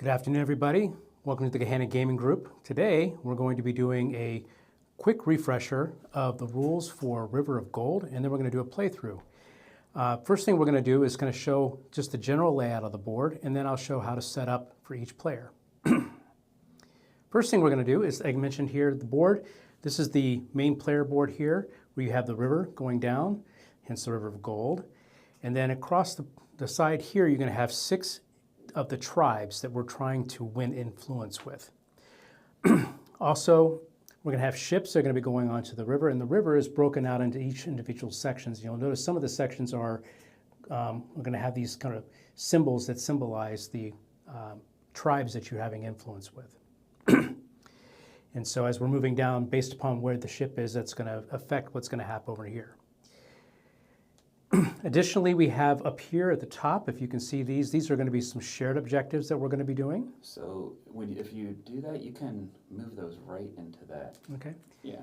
Good afternoon, everybody. Welcome to the Gahanna Gaming Group. Today, we're going to be doing a quick refresher of the rules for River of Gold, and then we're going to do a playthrough. First thing we're going to do is going to show just the general layout of the board, and then I'll show how to set up for each player. First thing we're going to do is, I mentioned here, the board. This is the main player board here, where you have the river going down, hence the River of Gold. And then across the side here, you're going to have 6 of the tribes that we're trying to win influence with. Also, we're going to have ships that are going to be going onto the river, and the river is broken out into each individual sections. You'll notice some of the sections are, we're going to have these kind of symbols that symbolize the tribes that you're having influence with. And so as we're moving down, based upon where the ship is, that's going to affect what's going to happen over here. Additionally, we have up here at the top, if you can see these are going to be some shared objectives that we're going to be doing. So if you do that, you can move those right into that. Okay. Yeah.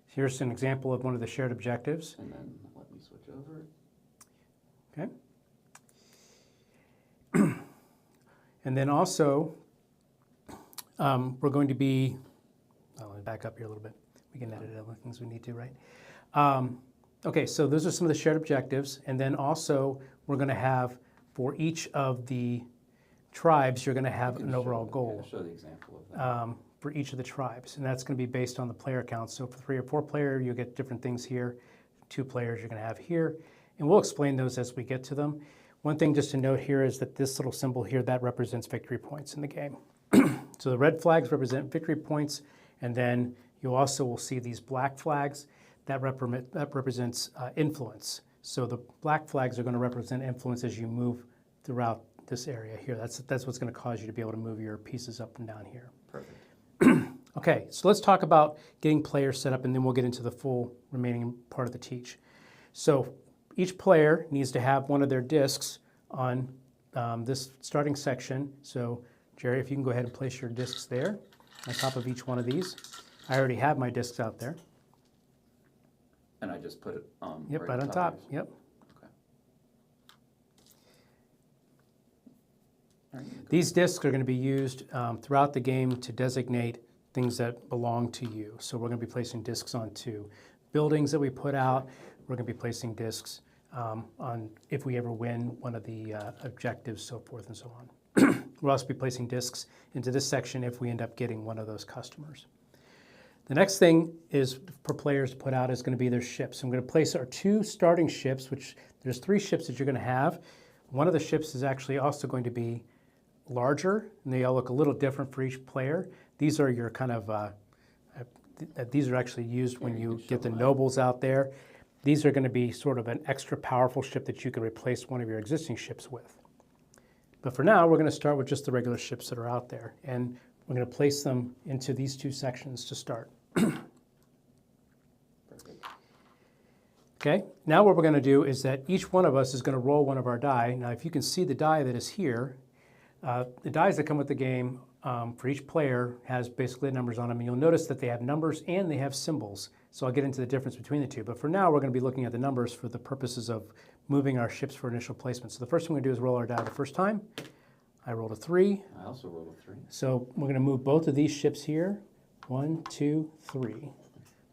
Here's an example of one of the shared objectives. And then let me switch over. Okay. And then also, we're going to be, let me back up here a little bit. We can edit other things we need to, right? Okay, so those are some of the shared objectives, and then also we're going to have, for each of the tribes, you're going to have an overall goal. Show the example of that. For each of the tribes, and that's going to be based on the player count. So for 3 or 4 player, you get different things here. 2 players you're going to have here, and we'll explain those as we get to them. One thing just to note here is that this little symbol here, that represents victory points in the game. So the red flags represent victory points, and then you also will see these black flags. That represents influence. So the black flags are going to represent influence as you move throughout this area here. That's what's going to cause you to be able to move your pieces up and down here. Perfect. Okay, so let's talk about getting players set up, and then we'll get into the full remaining part of the teach. So each player needs to have one of their discs on this starting section. So Jerry, if you can go ahead and place your discs there on top of each one of these. I already have my discs out there. And I just put it on. Yep, right on top. Yep. Okay. Right, these discs are going to be used throughout the game to designate things that belong to you. So we're going to be placing discs onto buildings that we put out. We're going to be placing discs on if we ever win one of the objectives, so forth and so on. We'll also be placing discs into this section if we end up getting one of those customers. The next thing is for players to put out is going to be their ships. I'm going to place our 2 starting ships, which there's 3 ships that you're going to have. One of the ships is actually also going to be larger, and they all look a little different for each player. These are your kind of, these are actually used when you get the nobles out there. These are going to be sort of an extra powerful ship that you can replace one of your existing ships with. But for now, we're going to start with just the regular ships that are out there, and we're going to place them into these 2 sections to start. Okay, now what we're going to do is that each one of us is going to roll one of our die. Now, if you can see the die that is here, the dies that come with the game for each player has basically numbers on them. And you'll notice that they have numbers and they have symbols. So I'll get into the difference between the 2. But for now, we're going to be looking at the numbers for the purposes of moving our ships for initial placement. So the first thing we're going to do is roll our die the first time. I rolled a 3. I also rolled a 3. So we're going to move both of these ships here. 1, 2, 3.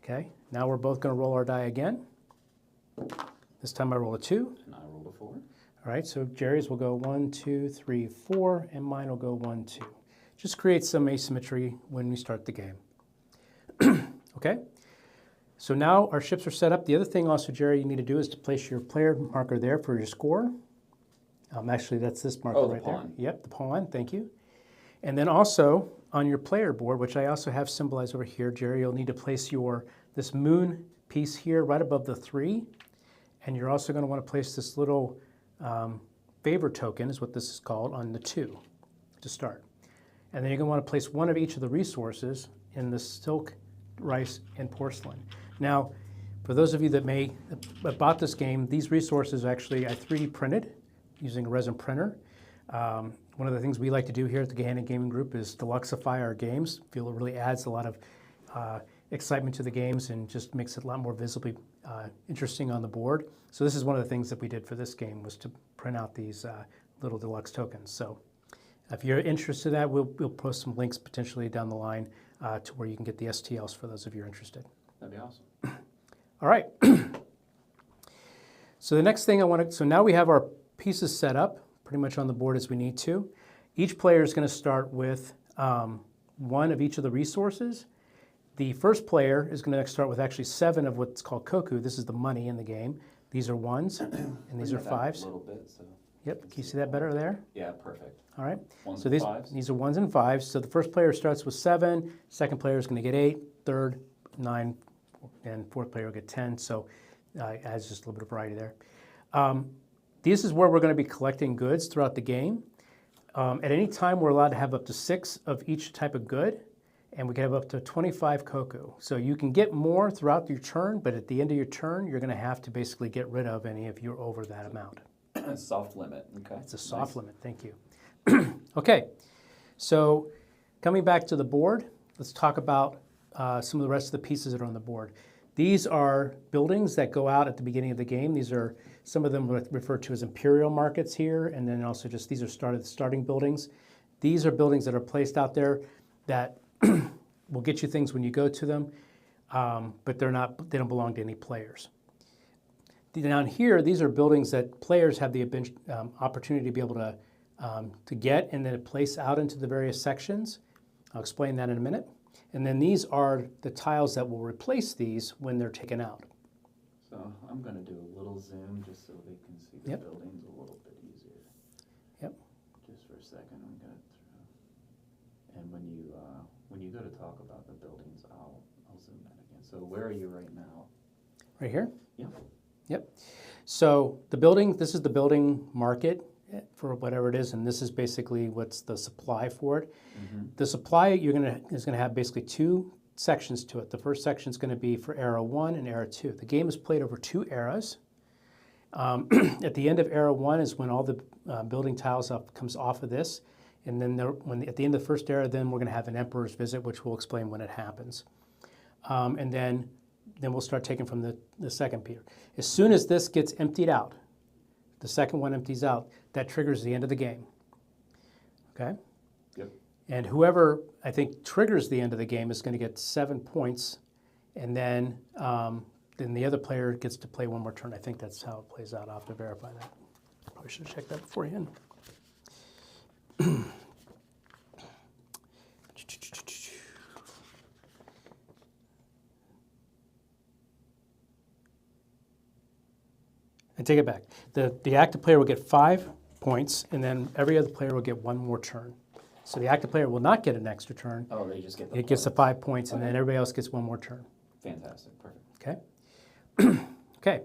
Okay, now we're both going to roll our die again. This time I roll a 2. And I rolled a 4. All right, so Jerry's will go 1, 2, 3, 4, and mine will go 1, 2. Just create some asymmetry when we start the game. Okay, so now our ships are set up. The other thing also, Jerry, you need to do is to place your player marker there for your score. Actually, that's this marker right there. Yep, the pawn, thank you. And then also on your player board, which I also have symbolized over here, Jerry, you'll need to place this moon piece here right above the 3. And you're also going to want to place this little favor token, is what this is called, on the 2 to start. And then you're going to want to place one of each of the resources in the silk, rice, and porcelain. Now, for those of you that may have bought this game, these resources actually I 3D printed using a resin printer. One of the things we like to do here at the Gahanna Gaming Group is deluxify our games. I feel it really adds a lot of excitement to the games and just makes it a lot more visibly interesting on the board. So this is one of the things that we did for this game, was to print out these little deluxe tokens. So If you're interested in that, we'll post some links potentially down the line to where you can get the STLs for those of you who are interested. That'd be awesome. All right. So the next thing so now we have our pieces set up pretty much on the board as we need to. Each player is going to start with one of each of the resources. The first player is going to start with actually 7 of what's called koku. This is the money in the game. These are 1s and these are 5s. A little bit, so. Yep, can you see that better there? Yeah, perfect. All right. Ones So and fives. these are 1s and 5s. So the first player starts with 7, second player is going to get 8, third 9, and fourth player will get 10. So adds just a little bit of variety there. This is where we're going to be collecting goods throughout the game. At any time, we're allowed to have up to 6 of each type of good, and we can have up to 25 koku. So you can get more throughout your turn, but at the end of your turn, you're going to have to basically get rid of any if you're over that amount. Soft limit, okay. It's a soft limit, thank you. Okay, so coming back to the board, let's talk about some of the rest of the pieces that are on the board. These are buildings that go out at the beginning of the game. These are some of them referred to as imperial markets here, and then also just these are starting buildings. These are buildings that are placed out there that will get you things when you go to them, but they don't belong to any players. Down here, these are buildings that players have the opportunity to be able to get and then place out into the various sections. I'll explain that in a minute. And then these are the tiles that will replace these when they're taken out. So I'm going to do a little zoom just so they can see the buildings a little bit easier. Yep. Just for a second, I'm going to. And when you go to talk about the buildings, I'll zoom in again. So where are you right now? Right here? Yeah. Yep. So the building, this is the building market for whatever it is, and this is basically what's the supply for it. Mm-hmm. The supply is going to have basically 2 sections to it. The first section is going to be for era 1 and era 2. The game is played over 2 eras. At the end of era 1 is when all the building tiles comes off of this, and then at the end of the first era, then we're going to have an Emperor's Visit, which we'll explain when it happens. And then we'll start taking from the second pier. As soon as this gets emptied out, the second one empties out, that triggers the end of the game. Okay? Yep. And whoever, I think, triggers the end of the game is going to get 7 points, and then the other player gets to play 1 more turn. I think that's how it plays out. I'll have to verify that. Probably should have checked that beforehand. I take it back. The active player will get 5 points, and then every other player will get 1 more turn. So the active player will not get an extra turn. Oh, they just get the It gets the 5 points, and then everybody else gets 1 more turn. Fantastic, perfect. Okay? Okay.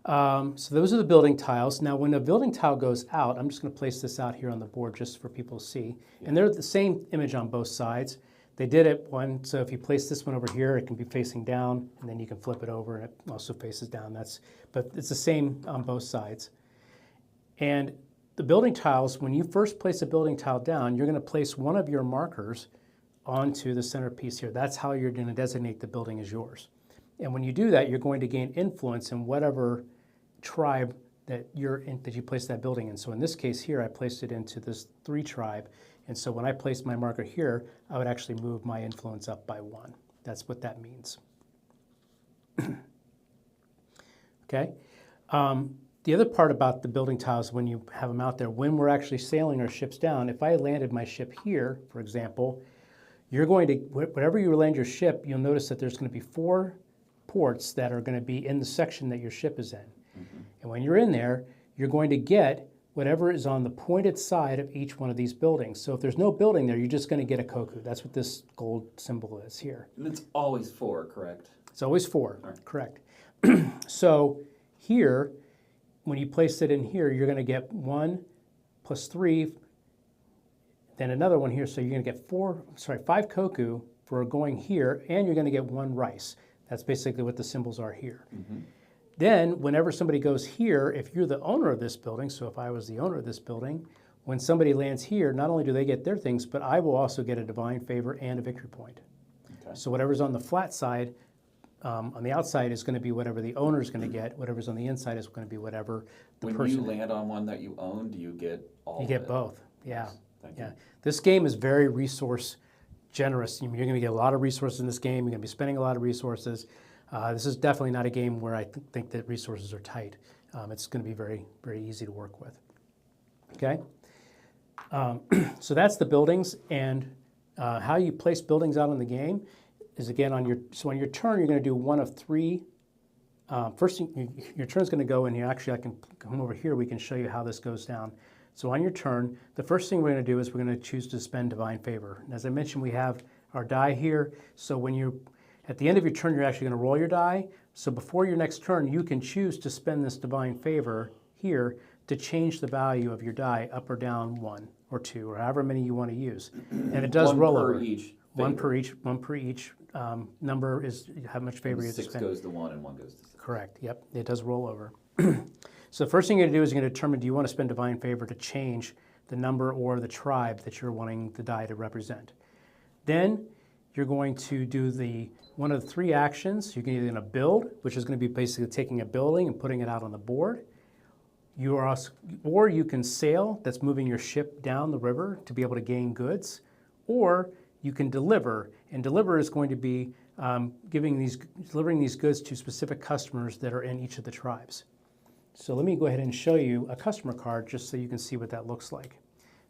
So those are the building tiles. Now, when a building tile goes out, I'm just going to place this out here on the board just for people to see. Yeah. And they're the same image on both sides. They did it so if you place this one over here, it can be facing down, and then you can flip it over, and it also faces down. But it's the same on both sides. And the building tiles, when you first place a building tile down, you're going to place one of your markers onto the centerpiece here. That's how you're going to designate the building as yours. And when you do that, you're going to gain influence in whatever tribe that you place that building in. So in this case here, I placed it into this 3 tribe. And so when I placed my marker here, I would actually move my influence up by 1. That's what that means. Okay? The other part about the building tiles, when you have them out there, when we're actually sailing our ships down, if I landed my ship here, for example, you're going to, wherever you land your ship, you'll notice that there's going to be 4 ports that are going to be in the section that your ship is in. Mm-hmm. And when you're in there, you're going to get whatever is on the pointed side of each one of these buildings. So if there's no building there, you're just going to get a koku. That's what this gold symbol is here. And it's always 4, correct? It's always 4, right. Correct. So here, when you place it in here, you're going to get 1 plus 3, then another one here. So you're going to get 5 koku for going here, and you're going to get 1 rice. That's basically what the symbols are here. Mm-hmm. Then, whenever somebody goes here, if you're the owner of this building, so if I was the owner of this building, when somebody lands here, not only do they get their things, but I will also get a divine favor and a victory point. Okay. So whatever's on the flat side, on the outside is going to be whatever the owner is going to get. Whatever's on the inside is going to be whatever the person. When you land on one that you own, do you get all You get both, yeah. Thank Yeah, you. this game is very resource generous. You're going to get a lot of resources in this game. You're going to be spending a lot of resources. This is definitely not a game where I think that resources are tight. It's going to be very, very easy to work with. Okay, so that's the buildings, and how you place buildings out in the game is again on your turn. You're going to do one of three. First, your turn's going to go in here. Actually, I can come over here. We can show you how this goes down. So on your turn, the first thing we're going to do is we're going to choose to spend Divine Favor. And as I mentioned, we have our die here. So when you, at the end of your turn, you're actually going to roll your die. So before your next turn, you can choose to spend this Divine Favor here to change the value of your die up or down 1 or 2 or however many you want to use. And it does roll over. One per each number is how much favor you have to spend. 6 goes to 1 and 1 goes to 6. Correct. Yep. It does roll over. So the first thing you're going to do is you're going to determine, do you want to spend Divine Favor to change the number or the tribe that you're wanting the die to represent. Then you're going to do one of the 3 actions. You're going to build, which is going to be basically taking a building and putting it out on the board. Or you can sail, that's moving your ship down the river to be able to gain goods. Or you can deliver, and deliver is going to be delivering these goods to specific customers that are in each of the tribes. So let me go ahead and show you a customer card just so you can see what that looks like.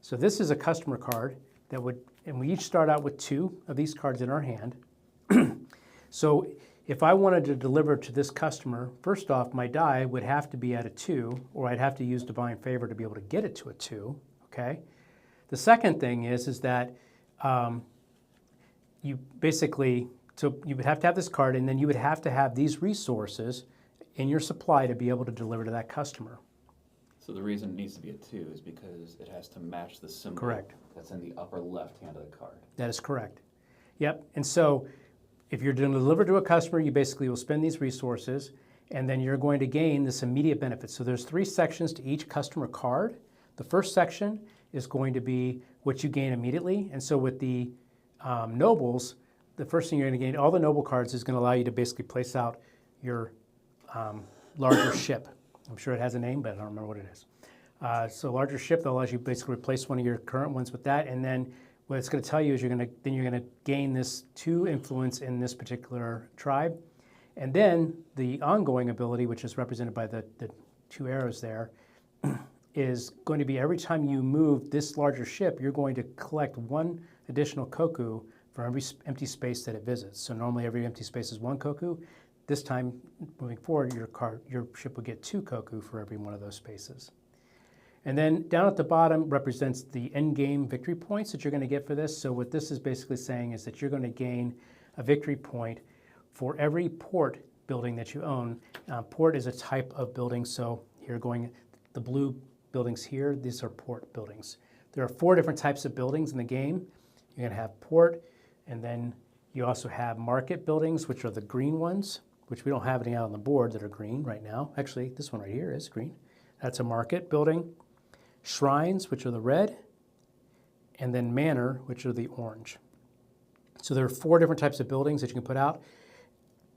So this is a customer card and we each start out with 2 of these cards in our hand. So if I wanted to deliver to this customer, first off, my die would have to be at a 2, or I'd have to use Divine Favor to be able to get it to a 2, okay? The second thing is that you basically, so you would have to have this card, and then you would have to have these resources in your supply to be able to deliver to that customer. So the reason it needs to be a 2 is because it has to match the symbol Correct. that's in the upper left hand of the card. That is correct. Yep, and so if you're going to deliver to a customer, you basically will spend these resources, and then you're going to gain this immediate benefit. So there's 3 sections to each customer card. The first section is going to be what you gain immediately, and so with the nobles, the first thing you're going to gain, all the noble cards is going to allow you to basically place out your larger ship. I'm sure it has a name, but I don't remember what it is. So larger ship that allows you to basically replace one of your current ones with that, and then what it's going to tell you is you're going to gain this 2 influence in this particular tribe, and then the ongoing ability, which is represented by the 2 arrows there, is going to be every time you move this larger ship, you're going to collect 1 additional koku for every empty space that it visits. So normally every empty space is 1 koku. This time, moving forward, your ship will get 2 koku for every one of those spaces. And then down at the bottom represents the end game victory points that you're going to get for this. So what this is basically saying is that you're going to gain a victory point for every port building that you own. Port is a type of building. So here the blue buildings here, these are port buildings. There are 4 different types of buildings in the game. You're going to have port, and then you also have market buildings, which are the green ones, which we don't have any out on the board that are green right now. Actually, this one right here is green. That's a market building. Shrines, which are the red, and then manor, which are the orange. So there are 4 different types of buildings that you can put out.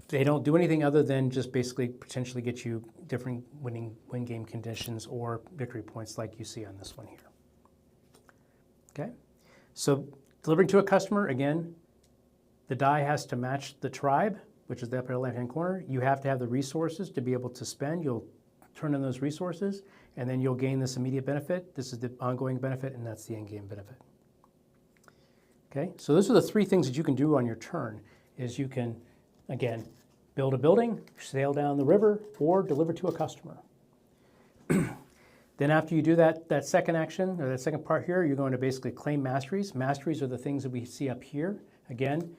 They don't do anything other than just basically potentially get you different win game conditions or victory points like you see on this one here. Okay, so delivering to a customer, again, the die has to match the tribe, which is the upper left-hand corner. You have to have the resources to be able to spend. You'll turn in those resources, and then you'll gain this immediate benefit. This is the ongoing benefit, and that's the end-game benefit. Okay, so those are the 3 things that you can do on your turn, is you can, again, build a building, sail down the river, or deliver to a customer. Then after you do that second action, or that second part here, you're going to basically claim masteries. Masteries are the things that we see up here. Again,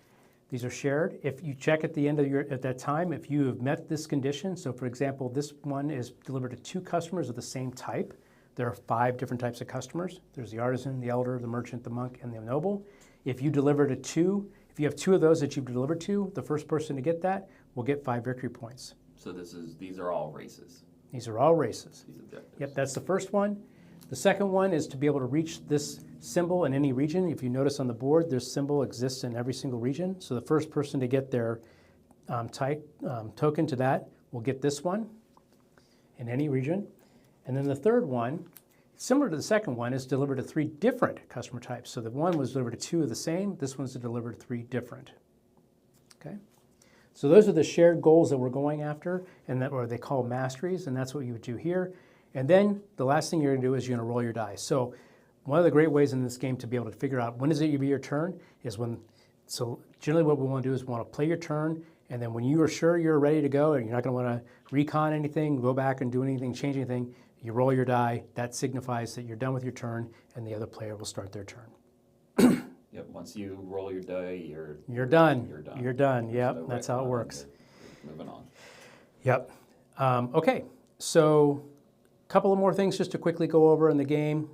these are shared. If you check at the end of at that time, if you have met this condition, so for example, this one is delivered to 2 customers of the same type. There are 5 different types of customers. There's the artisan, the elder, the merchant, the monk, and the noble. If you deliver to 2, if you have 2 of those that you've delivered to, the first person to get that will get 5 victory points. So these are all races. These are all races. These objectives. Yep, that's the first one. The second one is to be able to reach this symbol in any region. If you notice on the board, this symbol exists in every single region. So the first person to get their token to that will get this one in any region. And then the third one, similar to the second one, is delivered to 3 different customer types. So the one was delivered to 2 of the same. This one's delivered to 3 different. Okay. So those are the shared goals that we're going after, and that, or they call masteries, and that's what you would do here. And then the last thing you're going to do is you're going to roll your dice. So one of the great ways in this game to be able to figure out when is it be your turn is when. So generally, what we want to do is we want to play your turn, and then when you are sure you're ready to go, and you're not going to want to recon anything, go back and do anything, change anything, you roll your die. That signifies that you're done with your turn, and the other player will start their turn. Yep, once you roll your die, You're done. You're done. You're done. There's Yep, no that's how it retcon, works. Moving on. Yep. Okay, so a couple of more things just to quickly go over in the game.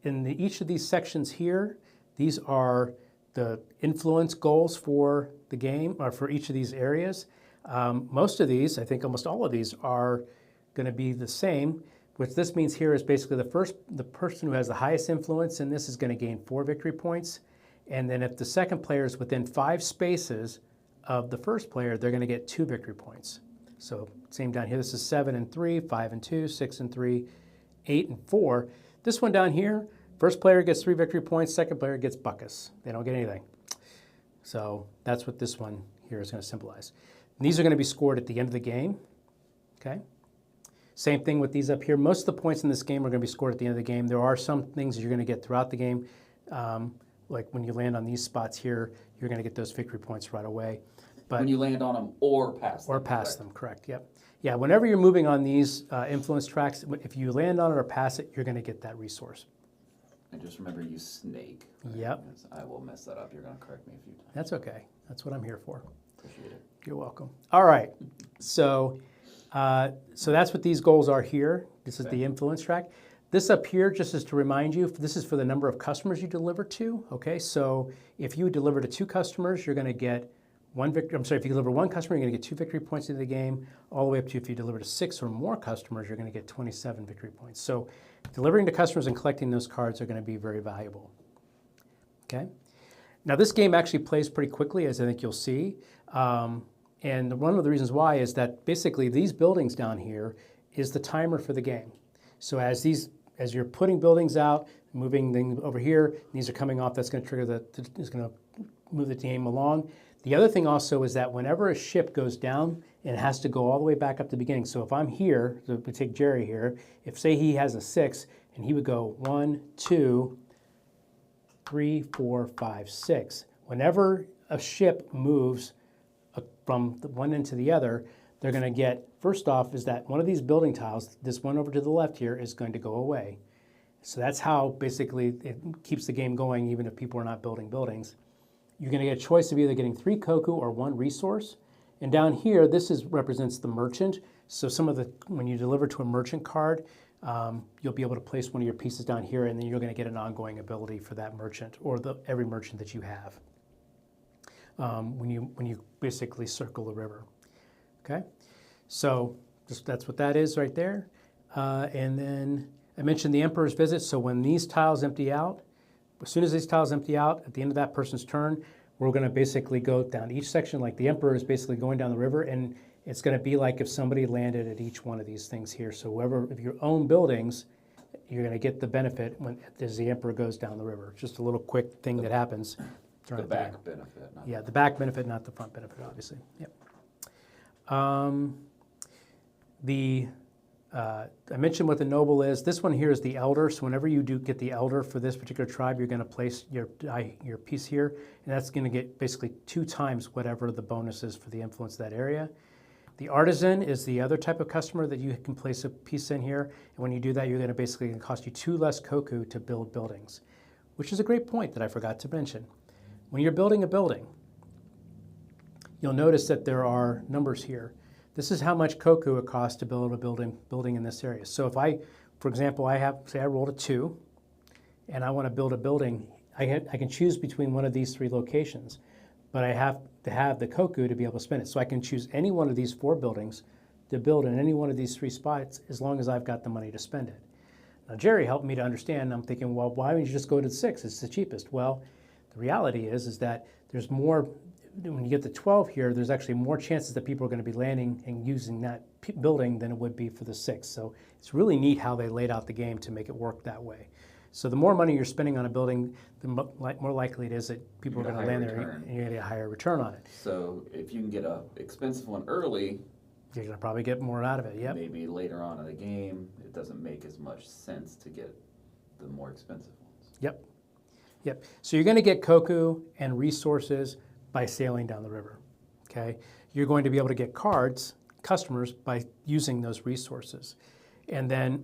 Each of these sections here, these are the influence goals for the game, or for each of these areas. Most of these, I think almost all of these, are going to be the same. What this means here is basically the person who has the highest influence in this is going to gain 4 victory points. And then if the second player is within 5 spaces of the first player, they're going to get 2 victory points. So same down here, this is 7 and 3, 5 and 2, 6 and 3, 8 and 4. This one down here, first player gets 3 victory points, second player gets buckus. They don't get anything. So that's what this one here is going to symbolize. And these are going to be scored at the end of the game. Okay. Same thing with these up here. Most of the points in this game are going to be scored at the end of the game. There are some things you're going to get throughout the game. Like when you land on these spots here, you're going to get those victory points right away. But when you land on them or pass them. Or pass them, correct, yep. Yeah, whenever you're moving on these influence tracks, if you land on it or pass it, you're going to get that resource. And just remember, you snake. Right? Yep. Yes, I will mess that up. You're going to correct me a few times. That's okay. That's what I'm here for. Appreciate it. You're welcome. All right. So that's what these goals are here. This is the influence track. This up here, just is to remind you, this is for the number of customers you deliver to. Okay, so if you deliver to 2 customers, you're going to get 1 victory. I'm sorry, if you deliver 1 customer, you're going to get 2 victory points into the game. All the way up to if you deliver to 6 or more customers, you're going to get 27 victory points. So delivering to customers and collecting those cards are going to be very valuable. Okay. Now this game actually plays pretty quickly, as I think you'll see. And one of the reasons why is that basically these buildings down here is the timer for the game. So as you're putting buildings out, moving things over here, these are coming off, that's going to trigger is going to move the game along. The other thing also is that whenever a ship goes down, it has to go all the way back up to the beginning. So if I'm here, so we take Jerry here, if say he has a 6, and he would go 1, 2, 3, 4, 5, 6. Whenever a ship moves from the one end to the other, they're going to get, first off, is that one of these building tiles, this one over to the left here, is going to go away. So that's how basically it keeps the game going, even if people are not building buildings. You're going to get a choice of either getting 3 koku or 1 resource. And down here, this represents the merchant. So when you deliver to a merchant card, you'll be able to place one of your pieces down here, and then you're going to get an ongoing ability for that merchant, or every merchant that you have. When you basically circle the river. Okay, so that's what that is right there. And then I mentioned the Emperor's Visit. So when these tiles empty out, as soon as these tiles empty out, at the end of that person's turn, we're going to basically go down each section like the Emperor is basically going down the river, and it's going to be like if somebody landed at each one of these things here. So if you own buildings, you're going to get the benefit as the Emperor goes down the river. Just a little quick thing that happens. The back benefit. Yeah, the back benefit, not the front benefit, obviously. Yep. I mentioned what the noble is. This one here is the elder. So whenever you do get the elder for this particular tribe, you're going to place your piece here, and that's going to get basically 2 times whatever the bonus is for the influence of that area. The artisan is the other type of customer that you can place a piece in here, and when you do that, you're going to basically cost you 2 less koku to build buildings, which is a great point that I forgot to mention. When you're building a building, you'll notice that there are numbers here. This is how much koku it costs to build a building in this area. So if for example, I rolled a 2, and I want to build a building, I can choose between one of these 3 locations, but I have to have the koku to be able to spend it. So I can choose any one of these 4 buildings to build in any one of these 3 spots as long as I've got the money to spend it. Now Jerry helped me to understand. I'm thinking, well, why wouldn't you just go to the 6? It's the cheapest. Well, the reality is that there's more when you get to 12 here, there's actually more chances that people are going to be landing and using that building than it would be for the 6. So it's really neat how they laid out the game to make it work that way. So the more money you're spending on a building, the more likely it is that people are going to land there and you're going to get a higher return on it. So if you can get a expensive one early, you're going to probably get more out of it. Yep. Maybe later on in the game, it doesn't make as much sense to get the more expensive ones. Yep. Yep. So you're going to get koku and resources by sailing down the river. Okay. You're going to be able to get cards, customers, by using those resources, and then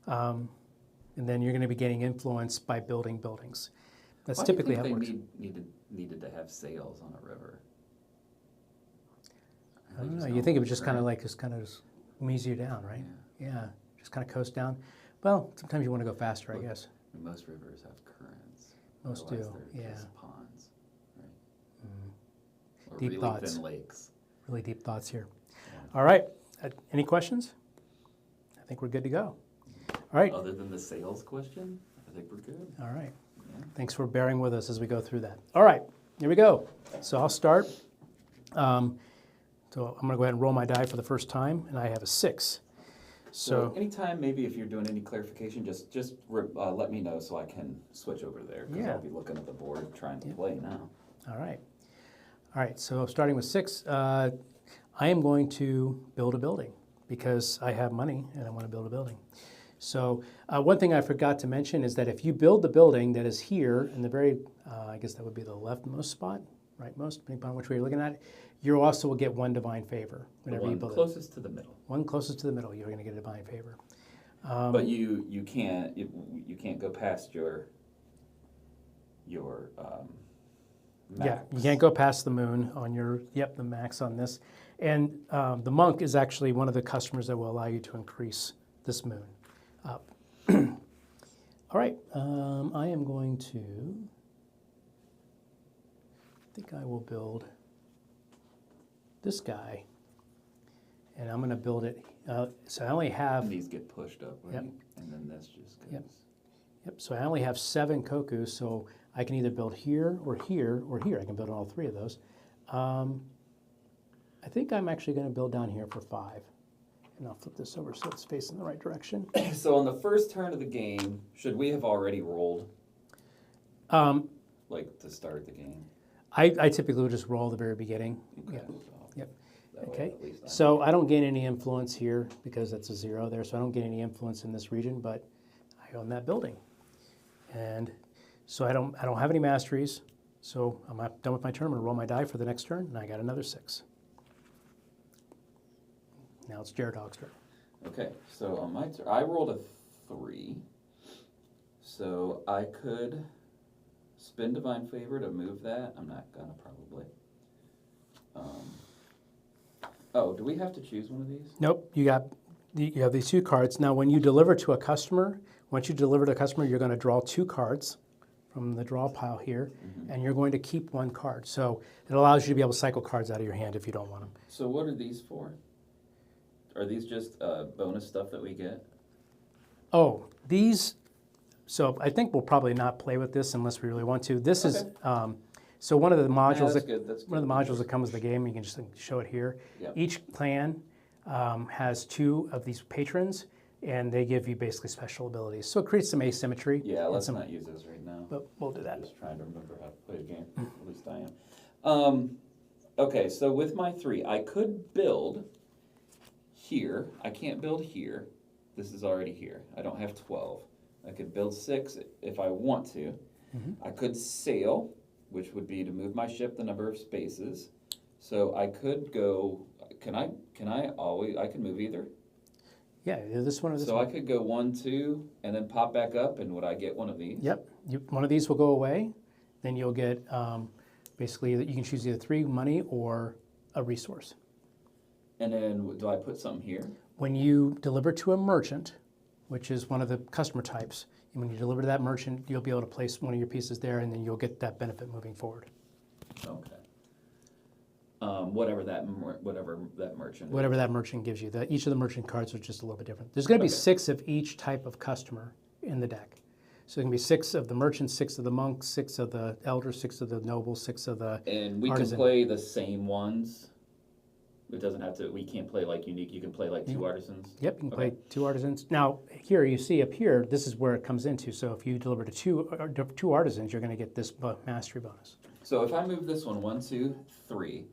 you're going to be getting influence by building buildings. That's typically how it works. Needed to have sails on a river. I don't know. You think it would just kind of like just ease you down, right? Yeah. Just kind of coast down. Well, sometimes you want to go faster, I guess. Most rivers have currents. Most Otherwise do. They're Yeah. just ponds, right? Or Deep really thoughts. thin lakes. Really deep thoughts here. Yeah. All right. Any questions? I think we're good to go. All right. Other than the sales question, I think we're good. All right. Yeah. Thanks for bearing with us as we go through that. All right. Here we go. So I'll start. So I'm going to go ahead and roll my die for the first time, and I have a 6. So anytime, maybe if you're doing any clarification, just let me know so I can switch over there, because I'll be looking at the board trying to play now. All right. All right, so starting with 6, I am going to build a building because I have money and I want to build a building. So one thing I forgot to mention is that if you build the building that is here in the very, I guess that would be the leftmost spot, rightmost, depending upon which way you're looking at it, you also will get 1 divine favor whenever you build it. One closest to the middle. One closest to the middle, you're going to get a divine favor. But you can't go past your max. Yeah, you can't go past the moon on your, the max on this. And the monk is actually one of the customers that will allow you to increase this moon up. All right, I am going to, I think I will build this guy. And I'm going to build it, so I only have... And these get pushed up, right? Yep. And then this just goes... Yep, so I only have 7 koku, so I can either build here or here or here. I can build all 3 of those. I think I'm actually going to build down here for 5. And I'll flip this over so it's facing the right direction. So on the first turn of the game, should we have already rolled? Like to start the game? I typically would just roll at the very beginning. Okay. Yeah. Yep. That Okay. way, So I don't gain any influence here because that's a 0 there. So I don't gain any influence in this region, but I own that building. And so I don't have any masteries. So I'm not done with my turn. I'm going to roll my die for the next turn, and I got another 6. Now it's Jared Hogg's turn. Okay, so on my turn, I rolled a 3. So I could spin Divine Favor to move that. I'm not gonna probably. Oh, do we have to choose one of these? Nope. You have these 2 cards. Now, when you deliver to a customer, once you deliver to a customer, you're going to draw 2 cards from the draw pile here, and you're going to keep 1 card. So it allows you to be able to cycle cards out of your hand if you don't want them. So what are these for? Are these just bonus stuff that we get? Oh, these. So I think we'll probably not play with this unless we really want to. This is. So one of the modules That's good. That's good. one of the modules that comes with the game, you can just show it here. Yep. Each clan has 2 of these patrons, and they give you basically special abilities. So it creates some asymmetry. Yeah, let's not use those right now. But we'll do that. Just trying to remember how to play a game. At least I am. Okay, so with my 3, I could build here. I can't build here. This is already here. I don't have 12. I could build 6 if I want to. I could sail, which would be to move my ship the number of spaces. So I could go, can I move either? Yeah, this one or this one. one. So I could go 1, 2, and then pop back up, and would I get one of these? Yep. One of these will go away. Then you'll get, basically, you can choose either 3 money or a resource. And then do I put something here? When you deliver to a merchant, which is one of the customer types, and when you deliver to that merchant, you'll be able to place one of your pieces there, and then you'll get that benefit moving forward. Okay. Whatever that merchant. Whatever that merchant gives you. Each of the merchant cards are just a little bit different. There's going to be 6 of each type of customer in the deck. So it can be 6 of the merchants, 6 of the monks, 6 of the elders, 6 of the nobles, 6 of the And we artisan. can play the same ones. It doesn't have to. We can't play like unique. You can play like 2 artisans. Yep, you can Okay. play 2 artisans. Now, here you see up here, this is where it comes into. So if you deliver to two artisans, you're going to get this mastery bonus. So if I move this one, 1, 2, 3,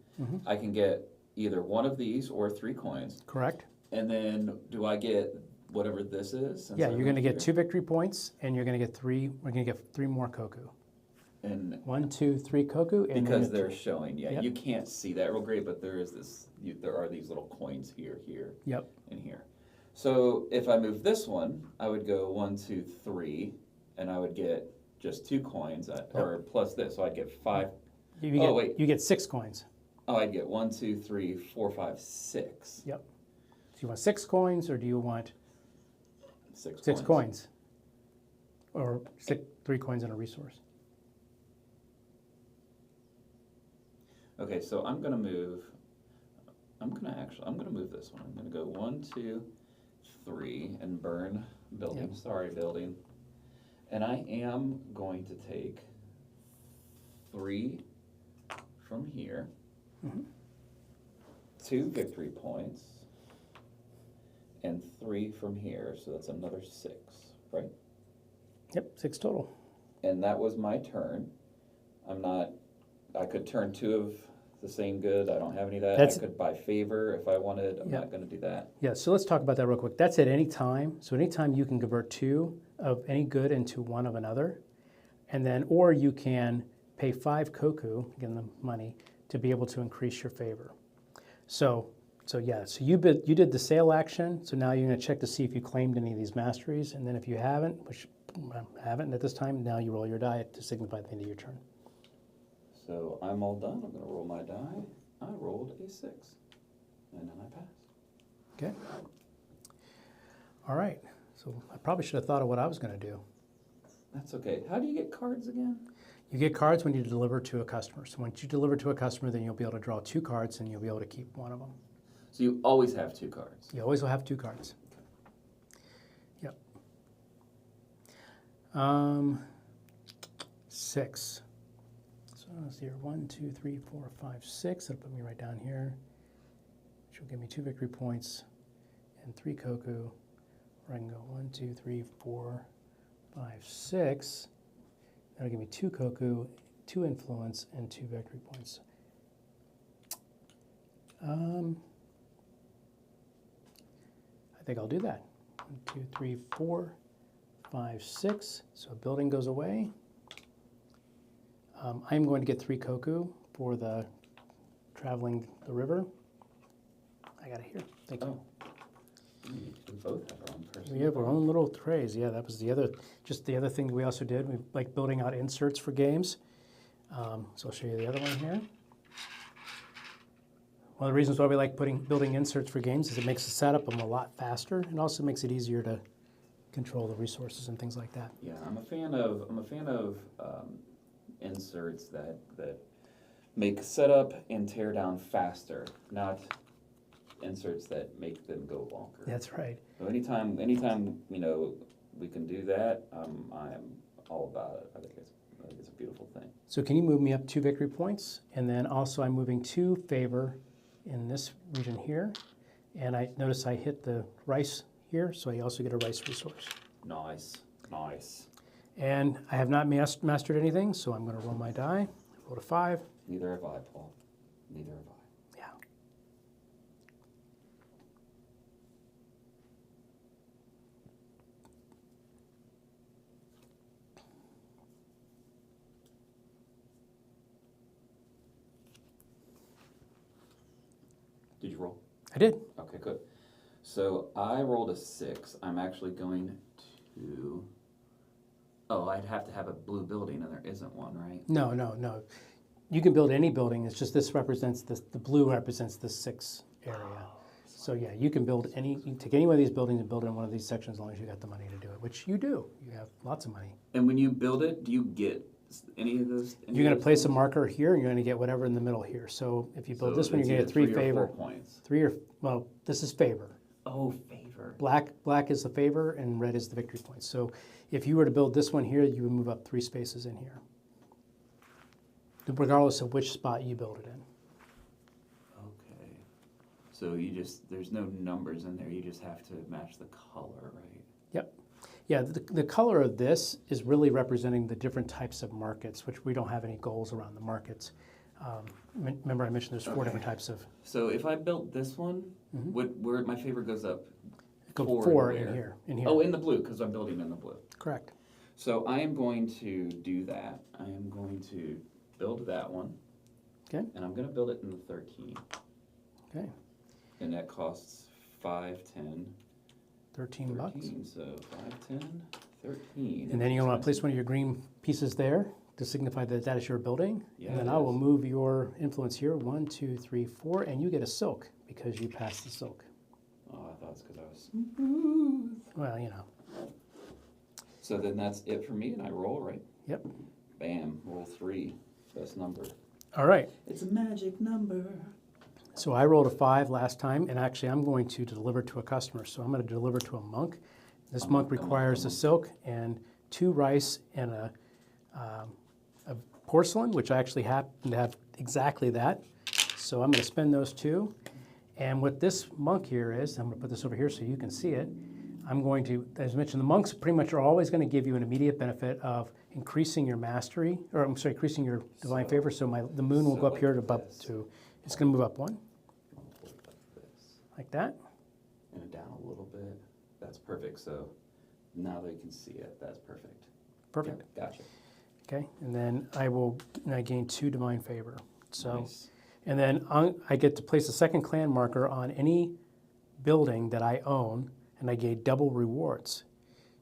I can get either one of these or 3 coins. Correct? And then do I get whatever this is? since Yeah, I you're going to moved get here? 2 victory points, and you're going to get 3. We're going to get 3 more koku. And 1, 2, 3 koku, and because then they're showing, yeah, Yep. you can't see that real great, but there is this. There are these little coins here, Yep. and here. So if I move this one, I would go 1, 2, 3, and I would get just 2 coins, or plus this, so I'd get 5. Wait. You get 6 coins. Oh, I'd get 1, 2, 3, 4, 5, 6. Yep. Do you want 6 coins, or do you want 6 coins? Or 3 coins and a resource? Okay, so I'm gonna move. I'm gonna move this one. I'm gonna go 1, 2, 3, and burn building. Yep. Sorry, building. And I am going to take 3 from here. 2 victory points. And 3 from here, so that's another 6, right? Yep, 6 total. And that was my turn. I could turn 2 of the same good. I don't have any of that. I could buy favor if I wanted. I'm not going to do that. Yeah, so let's talk about that real quick. That's at any time. So anytime you can convert 2 of any good into 1 of another. And then, or you can pay 5 koku, again the money, to be able to increase your favor. So you did the sale action. So now you're going to check to see if you claimed any of these masteries. And then if you haven't, which I haven't at this time, now you roll your die to signify the end of your turn. So I'm all done. I'm going to roll my die. I rolled a 6. And then I pass. Okay. All right. So I probably should have thought of what I was going to do. That's okay. How do you get cards again? You get cards when you deliver to a customer. So once you deliver to a customer, then you'll be able to draw 2 cards and you'll be able to keep 1 of them. So you always have 2 cards. You always will have 2 cards. Yep. 6. So let's see here. 1, 2, 3, 4, 5, 6. That'll put me right down here. Which will give me 2 victory points and 3 koku. Or I can go 1, 2, 3, 4, 5, 6. That'll give me 2 koku, 2 influence, and 2 victory points. I think I'll do that. 1, 2, 3, 4, 5, 6. So a building goes away. I'm going to get 3 koku for the traveling the river. I got it here. Thank you. We both have our own person. We have our own little trays. Yeah, that was the other thing that we also did. We like building out inserts for games. So I'll show you the other one here. One of the reasons why we like building inserts for games is it makes the setup a lot faster and also makes it easier to control the resources and things like that. Yeah, I'm a fan of inserts that make setup and tear down faster, not inserts that make them go longer. That's right. So anytime we can do that, I'm all about it. I think it's a beautiful thing. So can you move me up 2 victory points? And then also I'm moving 2 favor in this region here. And I notice I hit the rice here, so I also get a rice resource. Nice. And I have not mastered anything, so I'm going to roll my die. Roll a 5. Neither have I, Paul. Neither have I. Yeah. Did you roll? I did. Okay, good. So I rolled a 6. I'm actually going to. Oh, I'd have to have a blue building, and there isn't one, right? No. You can build any building. It's just this represents the blue represents the 6 area. So yeah, you can take any one of these buildings and build it in one of these sections as long as you got the money to do it, which you do. You have lots of money. And when you build it, do you get any of those? You're going to place a marker here, and you're going to get whatever in the middle here. So if you build this one, you're going to get 3 favor. 4 points. 3 or, well, this is favor. Oh, favor. Black is the favor, and red is the victory points. So If you were to build this one here, you would move up 3 spaces in here, regardless of which spot you build it in. Okay. So there's no numbers in there, you just have to match the color, right? Yep. Yeah, the color of this is really representing the different types of markets, which we don't have any goals around the markets. Remember I mentioned there's 4 different types of. So if I built this one, where my favor goes up? Go forward 4 where? in here. In here. Oh, in the blue, because I'm building in the blue. Correct. So I am going to do that. I am going to build that one. Okay. And I'm going to build it in the 13. Okay. And that costs 5, 10, 13 bucks. 13. So 5, 10, 13. And then you're going to place one of your green pieces there to signify that that is your building. Yeah, and then it I will is. move your influence here. 1, 2, 3, 4, and you get a silk because you passed the silk. Oh, I thought it's because I was smooth. Well, you know. So then that's it for me, and I roll, right? Yep. Bam, roll 3. Best number. All right. It's a magic number. So I rolled a 5 last time, and actually I'm going to deliver to a customer. So I'm going to deliver to a monk. This monk requires a silk and 2 rice and a porcelain, which I actually happen to have exactly that. So I'm going to spend those 2. And what this monk here is, I'm going to put this over here so you can see it. I'm going to, as mentioned, the monks pretty much are always going to give you an immediate benefit of increasing your mastery, or I'm sorry, increasing your divine favor. So the moon will go up like here to above this. 2. It's going to move up 1, like that. And down a little bit. That's perfect. So now they can see it. That's perfect. Perfect. Yep, gotcha. Okay, and then I gain 2 divine favor. So, Nice. and then I get to place a second clan marker on any building that I own, and I gain double rewards.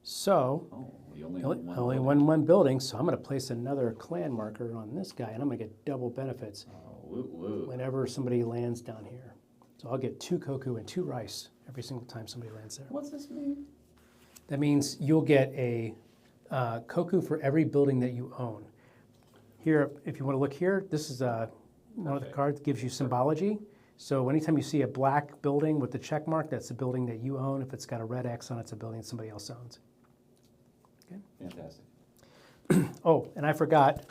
So, Oh, you only only, own one. only building. one building, so I'm going to place another clan marker on this guy, and I'm going to get double benefits Oh, woo, woo. whenever somebody lands down here. So I'll get 2 koku and 2 rice every single time somebody lands there. What's this mean? That means you'll get a koku for every building that you own. Here, if you want to look here, this is one of the Okay. cards that gives you symbology. So anytime you see a black building with the check mark, that's a building that you own. If it's got a red X on it, it's a building that somebody else owns. Fantastic. Oh, and I forgot,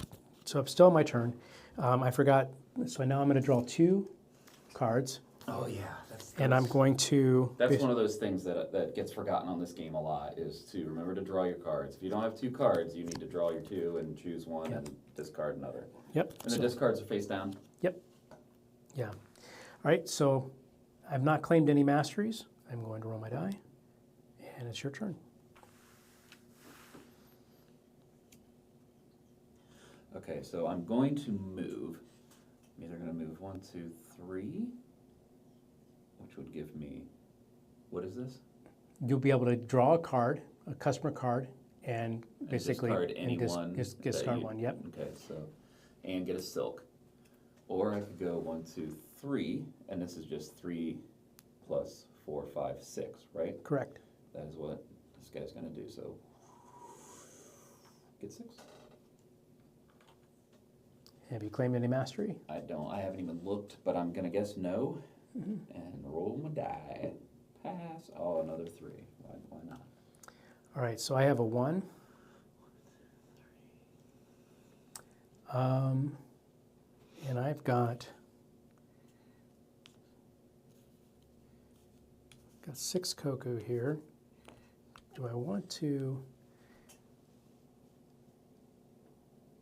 so it's still my turn. I forgot, so now I'm going to draw 2 cards, Oh yeah, and I'm going to... That's one of those things that gets forgotten on this game a lot, is to remember to draw your cards. If you don't have 2 cards, you need to draw your 2 and choose one and discard another. Yep. And the discards are face down. Yep. Yeah. All right, so I've not claimed any masteries. I'm going to roll my die, and it's your turn. Okay, so I'm going to move. I'm either going to move 1, 2, 3, which would give me, what is this? You'll be able to draw a card, a customer card, and And basically discard any one. discard that one. Yep. Okay, so, and get a silk. Or I could go 1, 2, 3, and this is just 3 plus 4, 5, 6, right? Correct. That is what this guy's gonna do, so. Get 6. Have you claimed any mastery? I don't, I haven't even looked, but I'm gonna guess no. And roll my die. Pass, oh, another 3, why not? All right, so I have a 1. And I've got 6 koku here. Do I want to?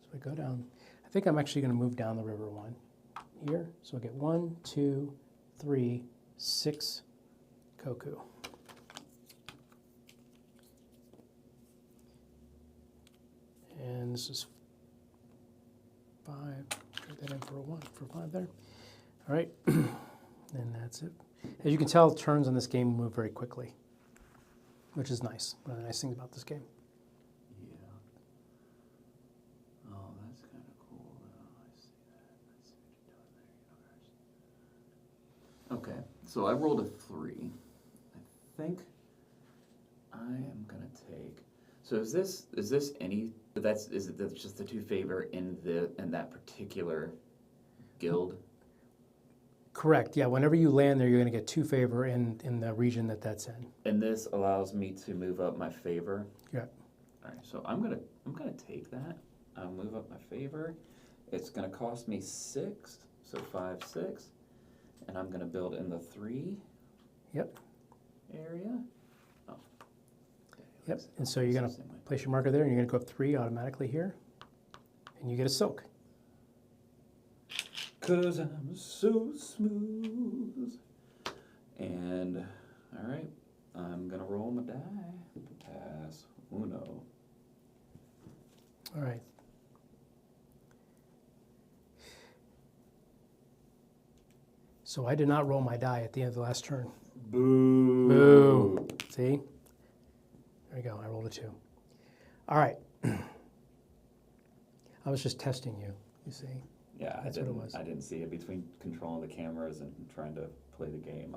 So I go down. I think I'm actually going to move down the river 1 here. So I get 1, 2, 3, 6 koku. And this is 5. Put that in for a 1 for 5 there. All right, and that's it. As you can tell, turns on this game move very quickly, which is nice. One of the nice things about this game. Yeah. Oh, that's kind of cool. I see that. I see what you're doing there, universe. Okay, so I rolled a 3. I think I am gonna take. So is this any? That's just the 2 favor in that particular guild? Correct. Yeah. Whenever you land there, you're going to get 2 favor in the region that's in. And this allows me to move up my favor. Yeah. All right, so I'm gonna take that. I'll move up my favor. It's gonna cost me 6, so 5, 6, and I'm gonna build in the 3 Yep. area. Oh. Yep. And so you're going to Same way. place your marker there, and you're going to go up 3 automatically here, and you get a silk. 'Cause I'm so smooth. And all right, I'm gonna roll my die. Pass. Uno. All right. So I did not roll my die at the end of the last turn. Boo. Boo. See? There you go. I rolled a 2. All right. I was just testing you, you see. Yeah, That's what it was. I didn't see it between controlling the cameras and trying to play the game.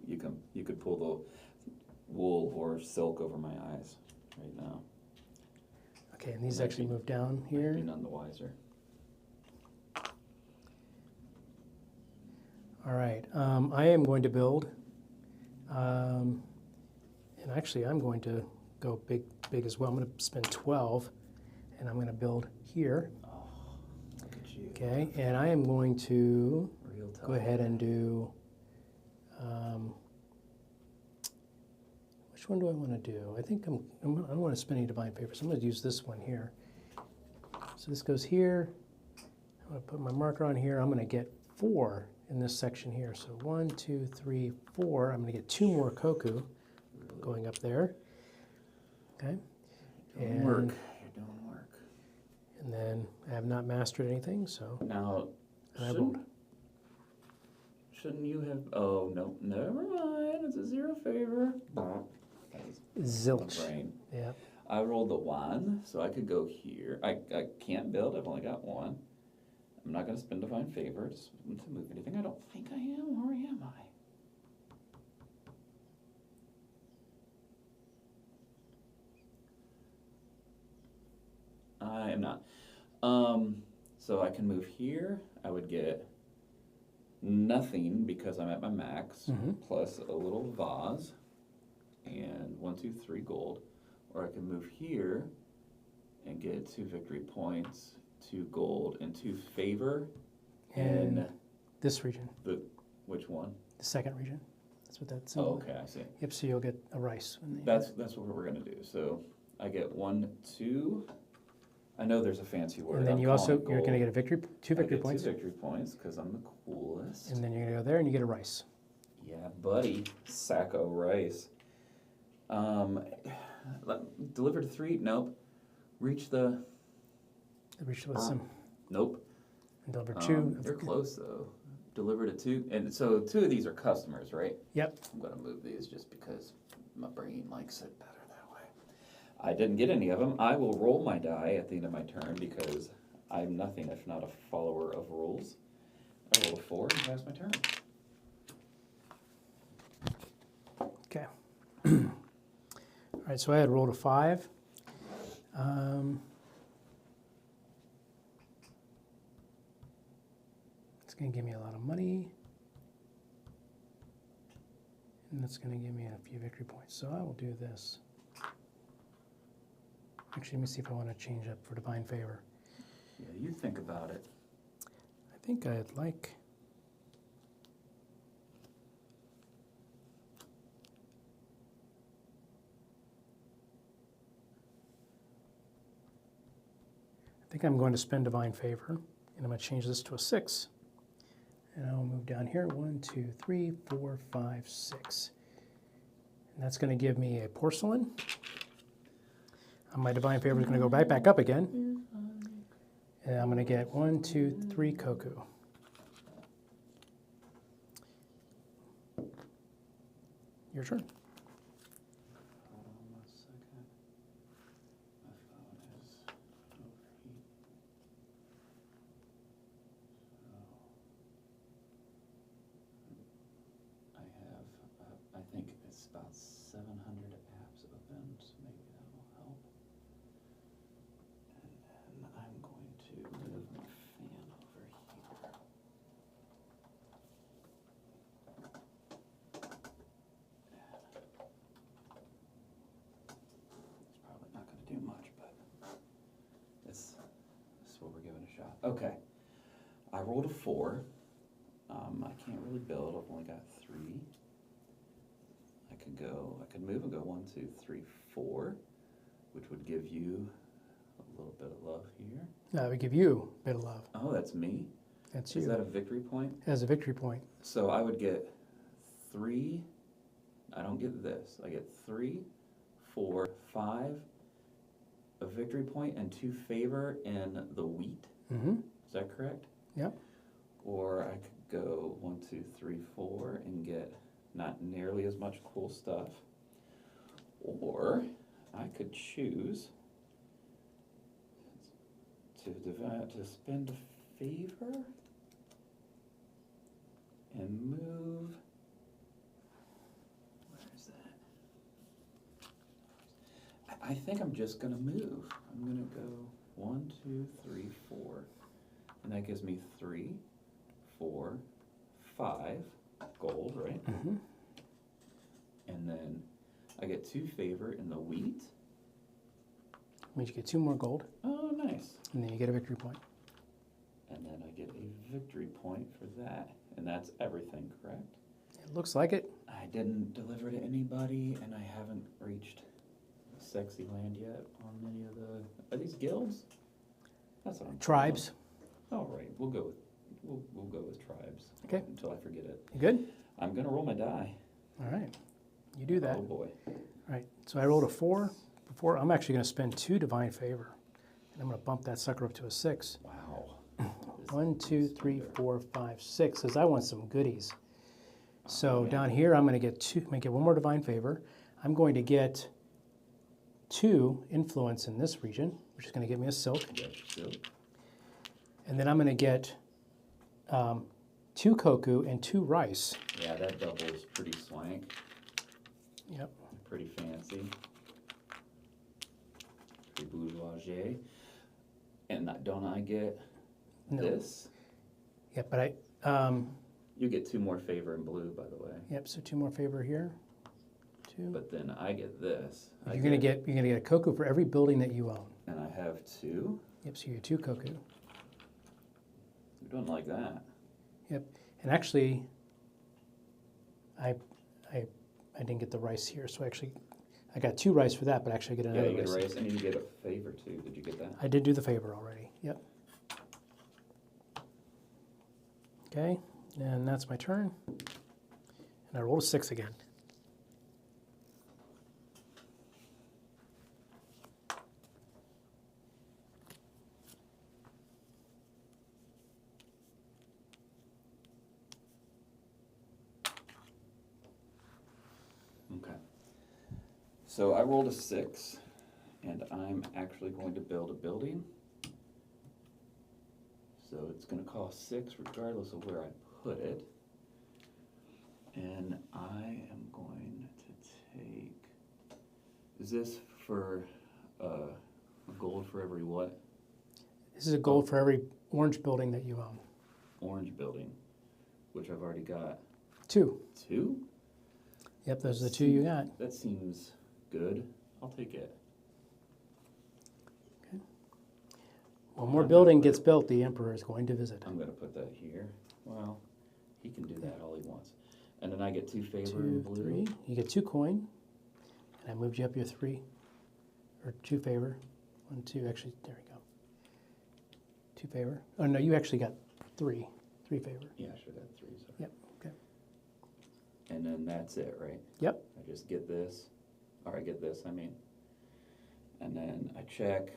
You could pull the wool or silk over my eyes right now. Okay, and these Might actually be- move down Might here. be none the wiser. All right. I am going to build, and actually I'm going to go big as well. I'm going to spend 12, and I'm going to build here. Oh, look at you. Okay, and I am going to Real tough. go ahead and do, which one do I want to do? I think I don't want to spend any divine favor, so I'm going to use this one here. So this goes here. I'm going to put my marker on here. I'm going to get 4 in this section here. So 1, 2, 3, 4. I'm going to get 2 more koku going up there. Okay. Doing work. You're doing work. And then I have not mastered anything, so Now, and I rolled. shouldn't you have? Oh no, never mind. It's a 0 favor. That was my Zilch. brain. Yeah. I rolled a 1, so I could go here. I can't build. I've only got 1. I'm not going to spend divine favor to move anything. I don't think I am, or am I? I am not. So I can move here. I would get nothing because I'm at my max, plus a little vase, and 1, 2, 3 gold. Or I can move here and get 2 victory points, 2 gold, and 2 favor. And in this region, which one? the second region. That's what that's. Oh, okay, I see. Yep. So you'll get a rice. That's what we're gonna do. So I get 1, 2. I know there's a fancy word. And then I'm you also calling you're going to gold. get a two victory I get points. 2 victory points because I'm the coolest. And then you're going to go there and you get a rice. Yeah, buddy. Sacco rice. Deliver to 3? Nope. Reach the. Reach with some. Nope. And deliver 2. You're close though. Deliver to 2, and so 2 of these are customers, right? Yep. I'm gonna move these just because my brain likes it better that way. I didn't get any of them. I will roll my die at the end of my turn because I'm nothing if not a follower of rules. I roll a 4 and pass my turn. Okay. All right. So I had rolled a 5. It's going to give me a lot of money. And that's going to give me a few victory points. So I will do this. Actually, let me see if I want to change up for divine favor. Yeah, you think about it. I think I'd like. I think I'm going to spend divine favor, and I'm going to change this to a 6. And I'll move down here. 1, 2, 3, 4, 5, 6. And that's going to give me a porcelain. My divine favor is going to go right back up again. And I'm going to get 1, 2, 3 koku. Your turn. Hold on 1 second. My phone is overheating. So I have, I think it's about 700 apps open, so maybe that will help. And then I'm going to move my fan over here. shot. Okay. I rolled a 4. I can't really build. I've only got 3. I could move and go 1, 2, 3, 4, which would give you a little bit of love here. That would give you a bit of love. Oh, that's me? That's Is you. that a victory point? As a victory point. So I would get 3. I don't get this. I get 3, 4, 5, a victory point, and 2 favor in the wheat. Mm-hmm. Is that correct? Yep. Or I could go 1, 2, 3, 4 and get not nearly as much cool stuff. Or I could choose to spend a favor and move. Where is that? I think I'm just gonna move. I'm gonna go 1, 2, 3, 4, and that gives me 3, 4, 5 gold, right? Mm-hmm. And then I get 2 favor in the wheat. Means you get 2 more gold, Oh, nice. and then you get a victory point. And then I get a victory point for that. And that's everything, correct? It looks like it. I didn't deliver to anybody, and I haven't reached sexy land yet on any of the... Are these guilds? That's what I'm... Tribes. All right, we'll go with tribes. Okay. Until I forget it. You good? I'm gonna roll my die. All right. You do that. Oh boy. All right. So I rolled a 4. Before I'm actually going to spend 2 divine favor, and I'm going to bump that sucker up to a 6. Wow. 1, 2, 3, 4, 5, 6. Says I want some goodies. So man. down here I'm going to get 2. I'm going to get 1 more divine favor. I'm going to get 2 influence in this region, which is going to give me a silk. Yep, silk. And then I'm going to get 2 koku and 2 rice. Yeah, that doubles pretty swank. Yep. Pretty fancy. Pretty bourgeois. And don't I get No. this? Yep. But You get 2 more favor in blue, by the way. yep. So 2 more favor here. 2. But then I get this. You're gonna get a koku for every building that you own. And I have 2. Yep. So you get 2 koku. We don't like that. Yep. And actually, I didn't get the rice here, so actually, I got 2 rice for that, but actually I get Yeah, another you get a rice. race, and you get a favor too. Did you get that? I did do the favor already. Yep. Okay, and that's my turn. And I rolled a 6 again. Okay. So I rolled a 6, and I'm actually going to build a building. So it's going to cost 6 regardless of where I put it. And I am going to take... Is this for gold for every what? This is a gold for every orange building that you own. Orange building, which I've already got 2. 2? Yep, those are the 2 you got. That seems good. I'll take it. One more building gets built, the emperor is going to visit. I'm going to put that here. Well, he can do that all he wants. And then I get 2 favor 2, in blue. 3. You get 2 coin. And I moved you up your 3. Or 2 favor. 1, 2, actually, there we go. 2 favor. Oh, no, you actually got 3. 3 favor. Yeah, I should have 3. Sorry. Yep, okay. And then that's it, right? Yep. I just get this. Or I get this, I mean. And then I check.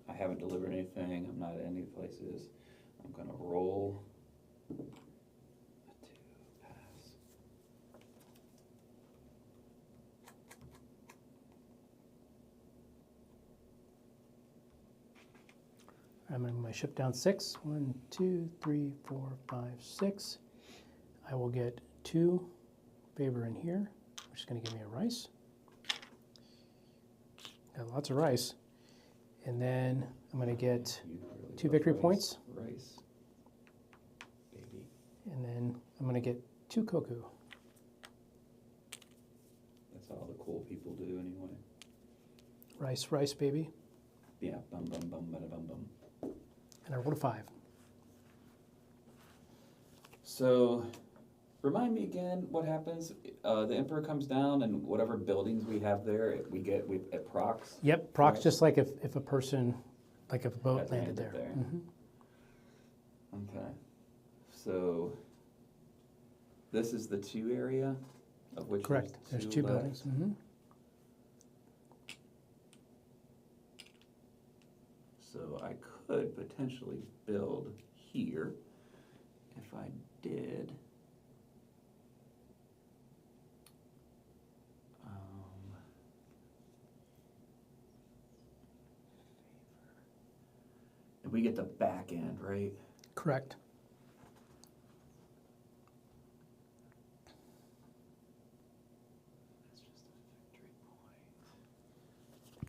I haven't delivered anything. I'm not at any places. I'm going to roll a 2, pass. I'm going to move my ship down 6. 1, 2, 3, 4, 5, 6. I will get 2 favor in here, which is going to give me a rice. Got lots of rice. And then I'm going to get You really 2 love victory rice. points. Rice, baby. And then I'm going to get 2 koku. That's all the cool people do anyway. Rice, rice, baby. Yeah, bum bum bum bada bum bum. And I rolled a 5. So, remind me again what happens. The Emperor comes down, and whatever buildings we have there, it procs. Yep, procs Right. just like if a person, like if a boat Had landed landed there. there. Mhm. Okay. So, this is the 2 area, of which Correct. There's 2 left. buildings. Mhm. So I could potentially build here if I did. And we get the back end, right? Correct. That's just a victory point.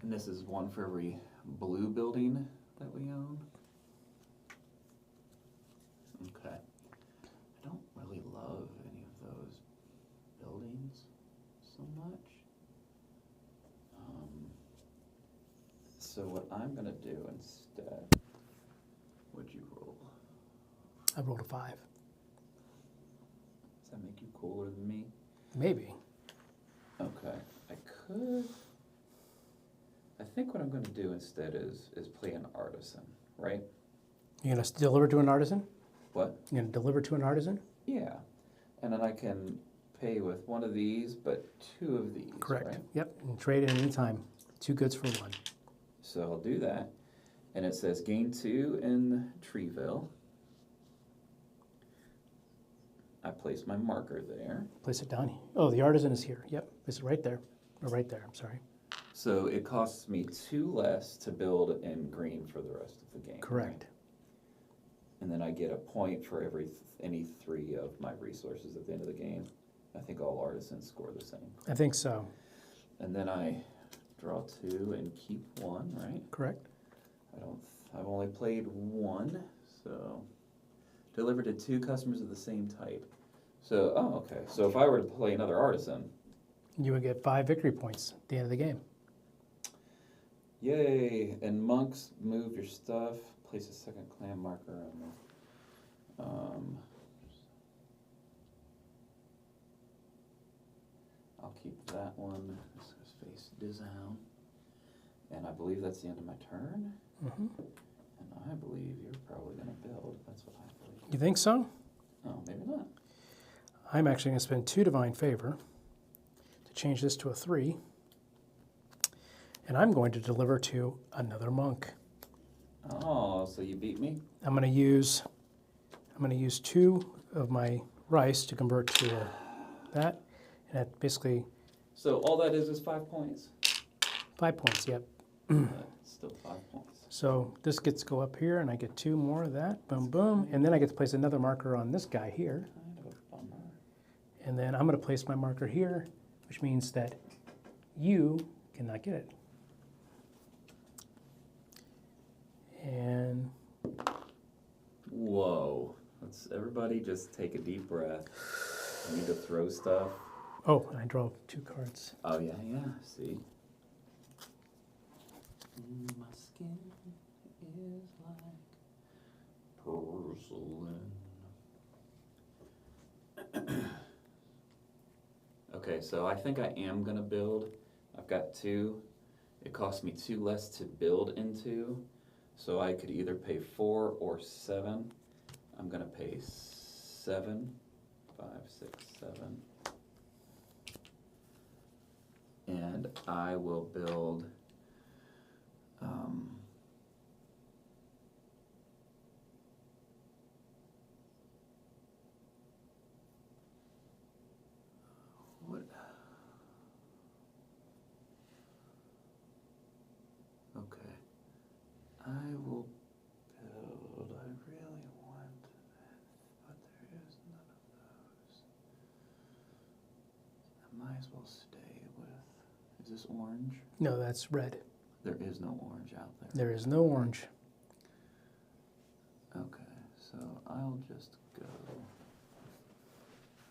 And this is one for every blue building that we own. Okay. I don't really love any of those buildings so much. So what I'm gonna do instead, what'd you roll? I rolled a 5. Does that make you cooler than me? Maybe. Okay, I think what I'm gonna do instead is play an artisan, right? You're going to deliver to an artisan? What? You're going to deliver to an artisan? Yeah, and then I can pay with one of these, but 2 of these, Correct. right? Yep, and trade it any time. 2 goods for 1. So I'll do that, and it says gain 2 in Treeville. I place my marker there. Place it down. Oh, the artisan is here. Yep, it's right there. Or right there, I'm sorry. So it costs me 2 less to build in green for the rest of the game. Correct. Right? And then I get a point for any 3 of my resources at the end of the game. I think all artisans score the same. I think so. And then I draw 2 and keep 1, right? Correct. I've only played 1, so delivered to 2 customers of the same type. So, oh, okay. So if I were to play another artisan, You would get 5 victory points at the end of the game. yay! And monks, move your stuff. Place a second clan marker on the. I'll keep that one. This is face down. And I believe that's the end of my turn. Mm-hmm. And I believe you're probably going to build. That's what I believe. You think so? Oh, maybe not. I'm actually going to spend 2 divine favor to change this to a 3. And I'm going to deliver to another monk. Oh, so you beat me? I'm going to use 2 of my rice to convert to that. And that basically So all that is 5 points. 5 points, yep. Still 5 points. So this gets to go up here, and I get 2 more of that. Boom, boom. And then I get to place another marker on this guy here. Kind of a bummer. And then I'm going to place my marker here, which means that you cannot get it. And Whoa. Let's everybody just take a deep breath. I need to throw stuff. oh, and I draw 2 cards. Oh, yeah, see? My skin is like porcelain. Okay, so I think I am gonna build. I've got 2. It costs me 2 less to build into, so I could either pay 4 or 7. I'm gonna pay 7. 5, 6, 7. And I will build what? Okay. I will build. I really want that, but there is none of those. I might as well stay with. Is this orange? No, that's red. There is no orange out there. There is no orange. Okay, so I'll just go.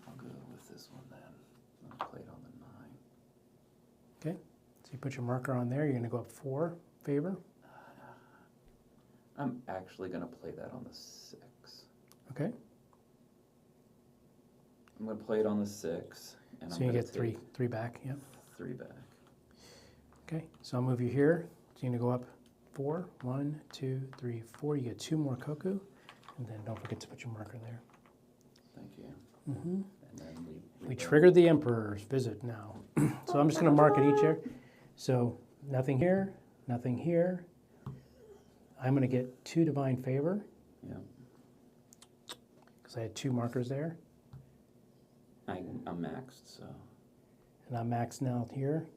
I'll go with this one then. I'll play it on the 9. Okay. So you put your marker on there. You're going to go up 4 favor. I'm actually gonna play that on the 6. Okay. I'm gonna play it on the 6, and So I'm you gonna get three back. Yep. 3 back. Okay. So I'll move you here. So you're gonna go up 4. 1, 2, 3, 4. You get 2 more koku, and then don't forget to put your marker there. Thank you. Mm-hmm. And then We triggered the Emperor's visit now. So I'm just going to mark it each here. So nothing here, nothing here. I'm going to get 2 divine favor. Yeah. Because I had 2 markers there. I'm maxed, so. And I'm maxed now here.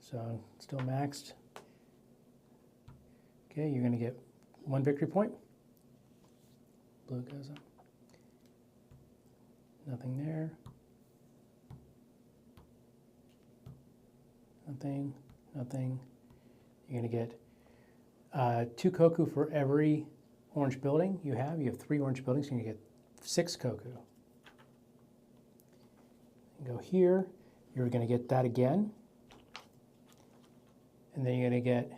So still maxed. Okay, you're going to get 1 victory point. Blue goes up. Nothing there. Nothing, nothing. You're going to get 2 koku for every orange building you have. You have 3 orange buildings, so you're going to get 6 koku. Go here. You're going to get that again. And then you're going to get,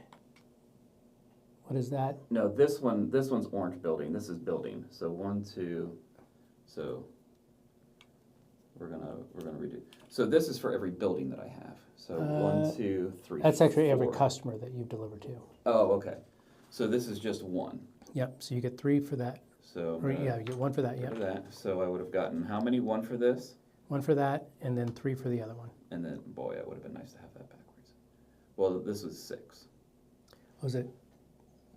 what is that? No, this one's orange building. This is building. So 1, 2. So we're gonna redo. So this is for every building that I have. So 1, 2, 3. That's actually 4. every customer that you've delivered to. Oh, okay. So this is just 1. Yep, so you get 3 for that. So Or, yeah, you get 1 for that, for yep. that. So I would have gotten how many? 1 for this, 1 for that, and then 3 for the other one. and then boy, it would have been nice to have that backwards. Well, this was 6. Was it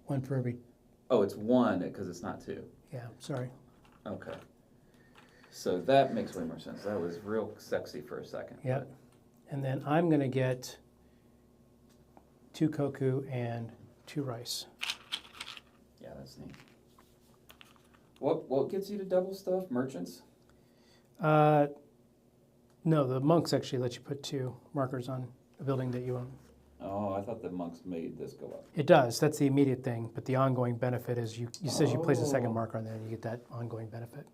1 for every? Oh, it's 1 because it's not 2. Yeah, sorry. Okay. So that makes way more sense. That was real sexy for a second. Yep. And then I'm going to get 2 koku and 2 rice. Yeah, that's neat. What gets you to double stuff? Merchants? No, the monks actually let you put 2 markers on a building that you own. Oh, I thought the monks made this go up. It does. That's the immediate thing. But the ongoing benefit is you says you place a second Oh. marker on there and you get that ongoing benefit.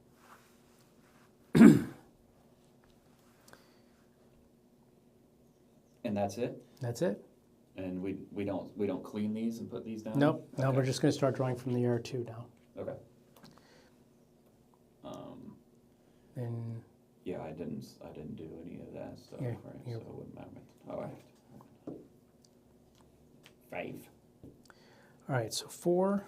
And that's it? That's it. And we don't clean these and put these down? Nope. No, Okay. we're just going to start drawing from the R2 now. Okay. And Yeah, I didn't do any of that stuff, Yeah, right? So you're- it wouldn't matter. All right. 5. all right, so 4.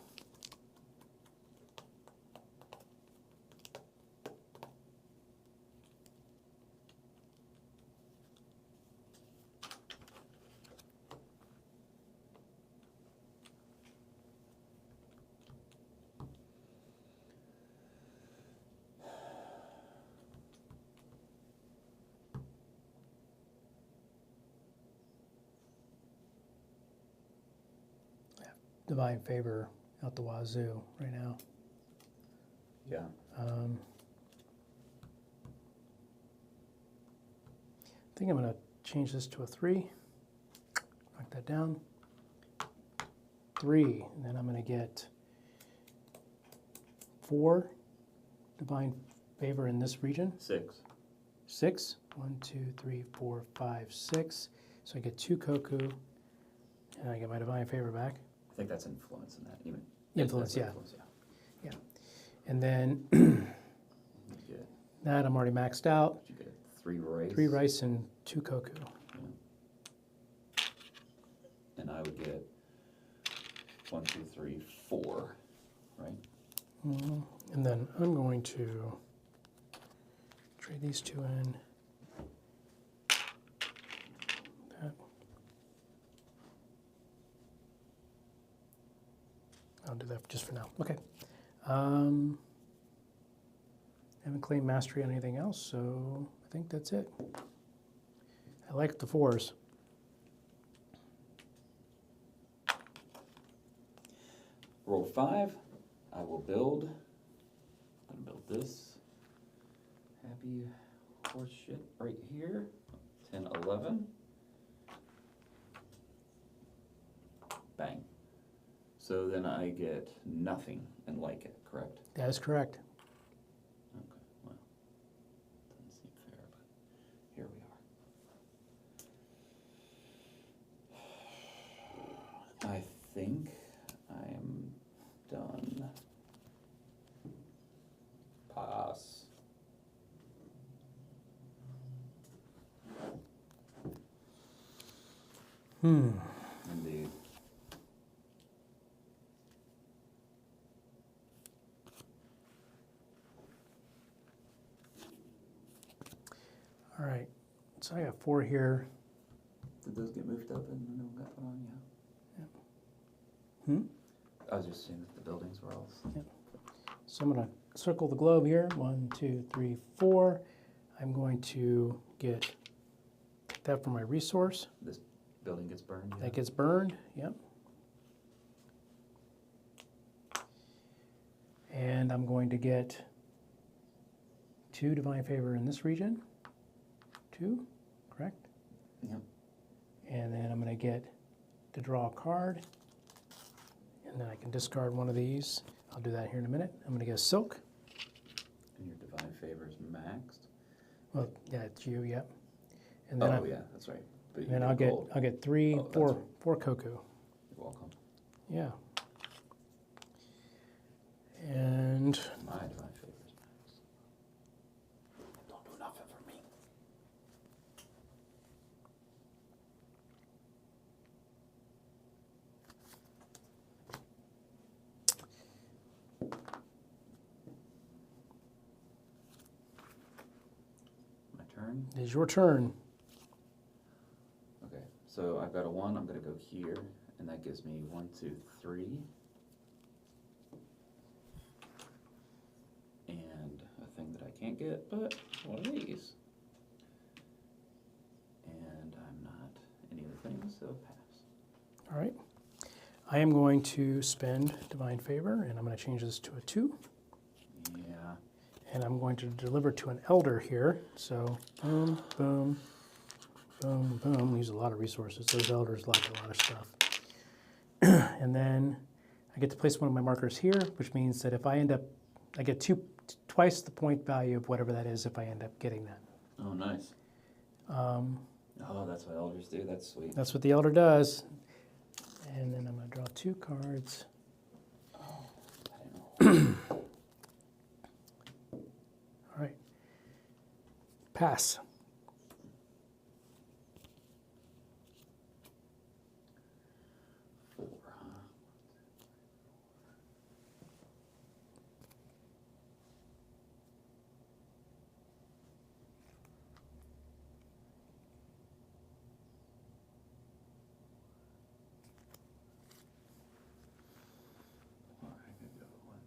Divine favor out the wazoo right now. Yeah. I think I'm going to change this to a 3. Knock that down. 3, and then I'm going to get 4 divine favor in this region. 6. 6. 1, 2, 3, 4, 5, 6. So I get 2 koku, and I get my divine favor back. I think that's influence in that. Even Influence, that's yeah. Influence, yeah. And then You get, that I'm already maxed out. you get 3 rice. 3 rice and 2 koku. And I would get 1, 2, 3, 4, right? And then I'm going to trade these 2 in. That. I'll do that just for now. Okay. Haven't claimed mastery on anything else, so I think that's it. I like the 4s. Roll 5. I will build. I'm gonna build this happy horse shit right here. 10, 11. Bang. So then I get nothing and like it, correct? That is correct. Okay, well, doesn't seem fair, but here we are. I think I am Indeed. All right, so I got 4 here. Did those get moved up and the new one got put on? Yeah. Hmm? I was just seeing if the buildings were all. Yep. So I'm going to circle the globe here. 1, 2, 3, 4. I'm going to get that for my resource. This building gets burned. Yeah. That gets burned. Yep. And I'm going to get 2 divine favor in this region. 2, correct? Yep. And then I'm going to get to draw a card. And then I can discard one of these. I'll do that here in a minute. I'm going to get a silk. And your divine favor is maxed. Well, yeah, it's you, yep. And then Oh, yeah, that's right. But you then get I'll gold. get 3, Oh, 4, that's right. 4 cocoa. You're welcome. Yeah. And My divine favor is maxed. Don't do nothing for me. My turn. it is your turn. Okay, so I've got a 1. I'm going to go here, and that gives me 1, 2, 3. And a thing that I can't get, but one of these. And I'm not any of the things, so pass. All right. I am going to spend divine favor, and I'm going to change this to a 2. Yeah. And I'm going to deliver to an elder here. So boom, boom, boom, boom. Use a lot of resources. Those elders like a lot of stuff. And then I get to place one of my markers here, which means that if I end up, I get twice the point value of whatever that is if I end up getting that. Oh, nice. Oh, that's what elders do. That's sweet. That's what the elder does. And then I'm going to draw 2 cards. I don't know. All right. Pass. Four, huh? Well, I could go 1,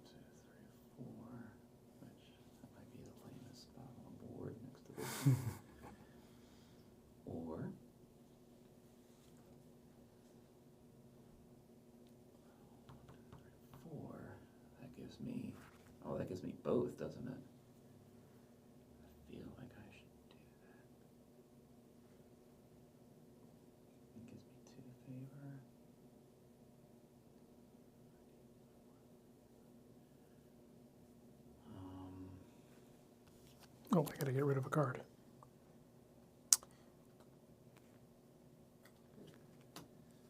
2, 3, 4, which that might be the lamest spot on the board next to this. Or 4. That gives me. Oh, that gives me both, doesn't it? I feel like I should do that. It gives me 2 favor. Oh, I got to get rid of a card.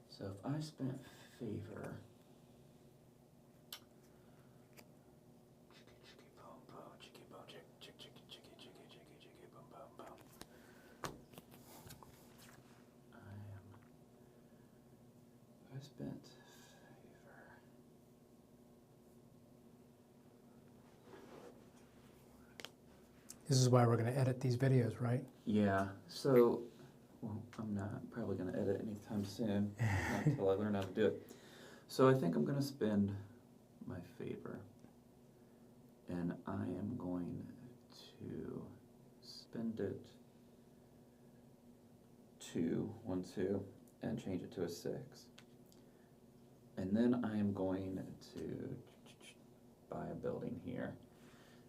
So if I spent favor. I spent favor. This is why we're going to edit these videos, right? Yeah, so, well, I'm not probably going to edit anytime soon, not until I learn how to do it. So I think I'm going to spend my favor, and I am going to spend it to 1, 2, and change it to a 6. And then I am going to buy a building here.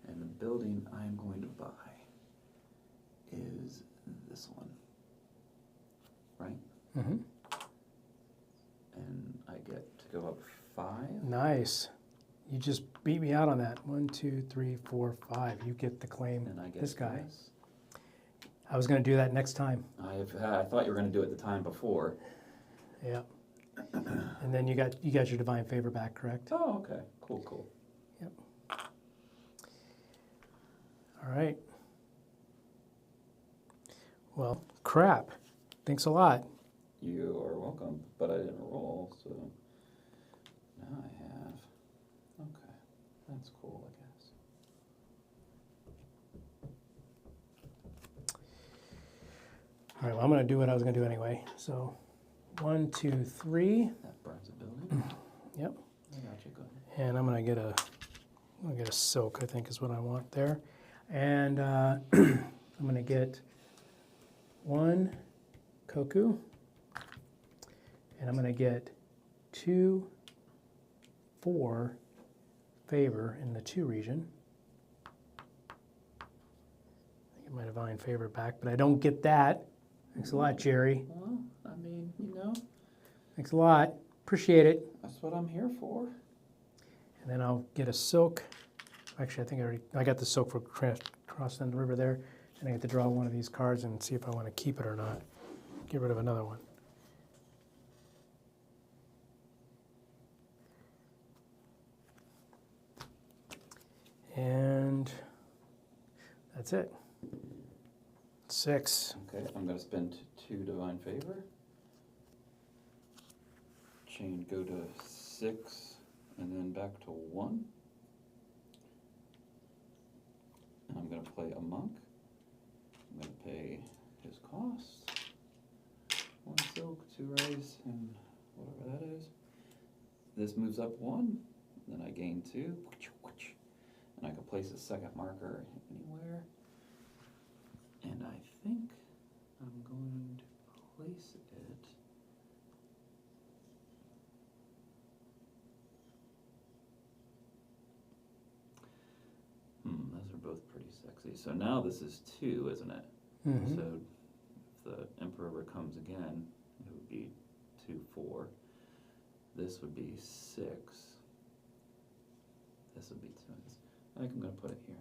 And the building I'm going to buy is this one, right? Mm-hmm. And I get to go up 5. Nice. You just beat me out on that. 1, 2, 3, 4, 5. You get the claim. And I get This guy. this. I was going to do that next time. I thought you were going to do it the time before. Yeah. And then you got your divine favor back, correct? Oh, okay. Cool, cool. Yep. All right. Well, crap. Thanks a lot. You are welcome, but I didn't roll, so now I have. Okay, that's cool, I guess. All right, well, I'm going to do what I was going to do anyway. So 1, 2, 3. That burns a building. Yep. I got you, good. And I'm going to get a silk, I think is what I want there. And I'm going to get 1 koku. And I'm going to get 2, 4 favor in the 2 region. I think I might have Divine Favor back, but I don't get that. Thanks a lot, Jerry. Well, I mean, you know, Thanks a lot. Appreciate it. that's what I'm here for. And then I'll get a silk. Actually, I think I got the silk for crossing the river there. And I get to draw one of these cards and see if I want to keep it or not. Get rid of another one. And that's it. 6. Okay, I'm gonna spend 2 Divine Favor. Chain go to 6, and then back to 1. And I'm gonna play a monk. I'm gonna pay his cost. 1 silk, 2 raise, and whatever that is. This moves up 1, then I gain 2. And I can place a second marker anywhere. And I think I'm going to place it those are both pretty sexy. So now this is 2, isn't it? Mm-hmm. So if the Emperor comes again, it would be 2, 4. This would be 6. This would be 2. I think I'm going to put it here.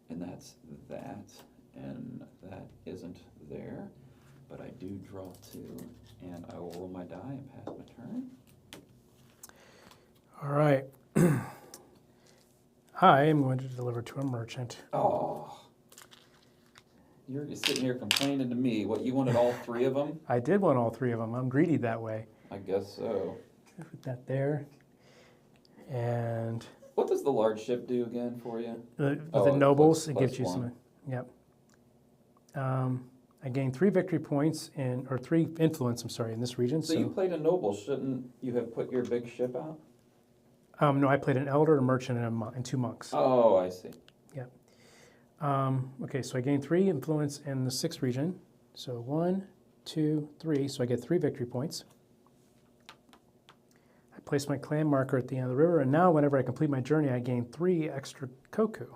And that's that, and that isn't there, but I do draw 2, and I will roll my die and pass my turn. All right. I am going to deliver to a merchant. Oh, you're just sitting here complaining to me. What, you wanted all 3 of them? I did want all 3 of them. I'm greedy that way. I guess so. Put that there. And What does the large ship do again for you? with Oh, the nobles, it plus gives you 1. some. Yep. I gained 3 victory points or 3 influence. I'm sorry, in this region. So you played a noble. Shouldn't you have put your big ship out? No, I played an elder, a merchant, and 2 monks. Oh, I see. Yep. Okay, so I gained 3 influence in the 6th region. So 1, 2, 3. So I get 3 victory points. I place my clan marker at the end of the river, and now whenever I complete my journey, I gain 3 extra koku.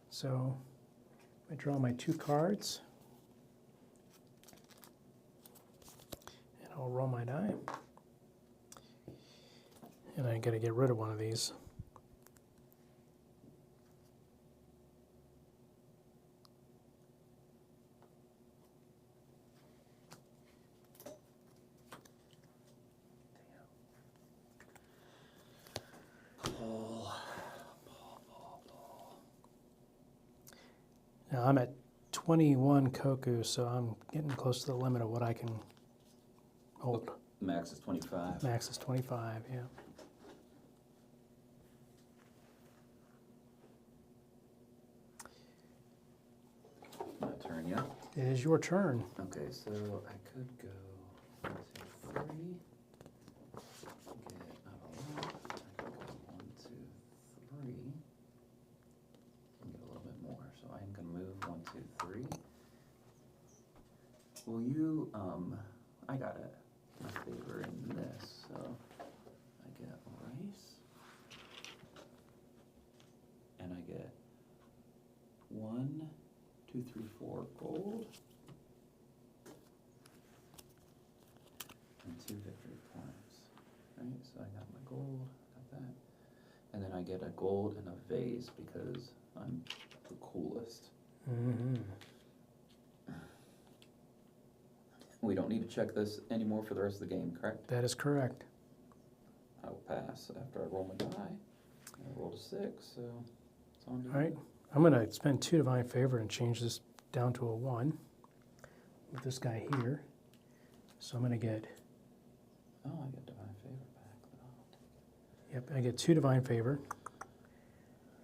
So I draw my 2 cards, and I'll roll my die. And I got to get rid of one of these. Now I'm at 21 koku, so I'm getting close to the limit of what I can hold. Max is 25. Max is 25, yeah. My turn, yeah? It is your turn. Okay, so I could go 1, 2, 3. Get out of that. I could go 1, 2, 3. And get a little bit more. So I'm gonna move 1, 2, 3. Will you, I got my favor in this, so I get rice. And I get 1, 2, 3, 4 gold. And 2 victory points. Right, so I got my gold, got that. And then I get a gold and a vase because I'm the coolest. Mm-hmm. We don't need to check this anymore for the rest of the game, correct? That is correct. I will pass after I roll my die. I rolled a 6, so it's on to All right. I'm going to spend 2 divine favor and change this down to a 1 with this guy here. So I'm going to get, Oh, I get divine favor back. Oh. yep, I get 2 divine favor.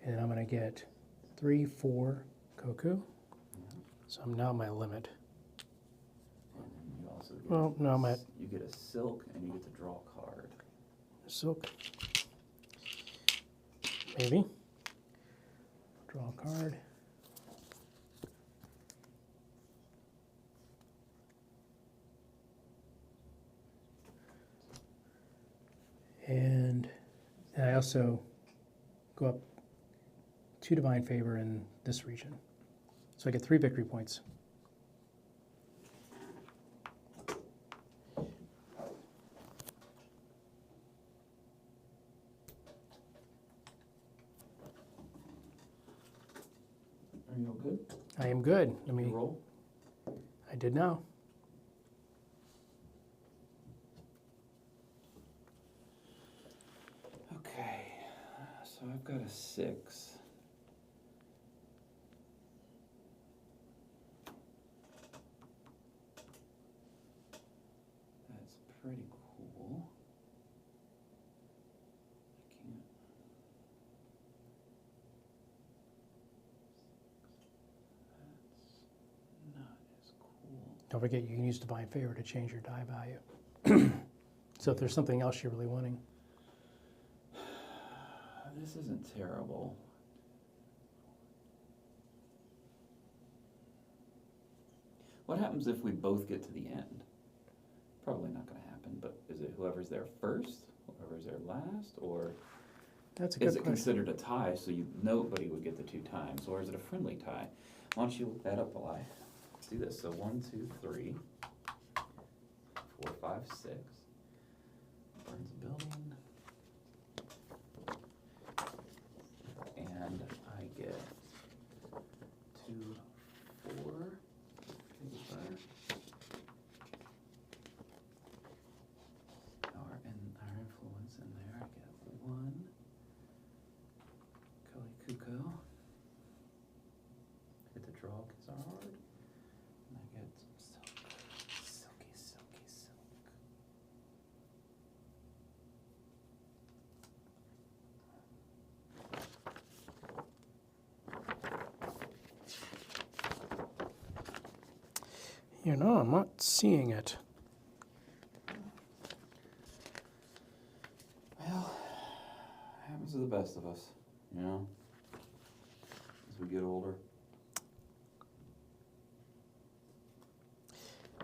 And I'm going to get 3, 4 Koku. So I'm now at my limit. And then you also get Well, no, I'm at you get a silk and you get to draw a card. silk. Maybe. Draw a card. And I also go up 2 divine favor in this region. So I get 3 victory points. Are you all good? I am good. Let You me. roll. I did now. Okay, so I've got a 6. That's pretty cool. I can't. That's not as cool. Don't forget you can use divine favor to change your die value. So if there's something else you're really wanting. This isn't terrible. What happens if we both get to the end? Probably not going to happen, but is it whoever's there first, whoever's there last, or That's a is good it question. considered a tie so nobody would get the 2 times, or is it a friendly tie? Why don't you look that up while I do this? So 1, 2, 3, 4, 5, 6. Burns a building. And I get 2, 4. Our influence in there, I get 1. Kalikuko. Hit the draw because are hard. And I get silk. Silky, silky, silk. You know, I'm not seeing it. Well, happens to the best of us, you know, as we get older.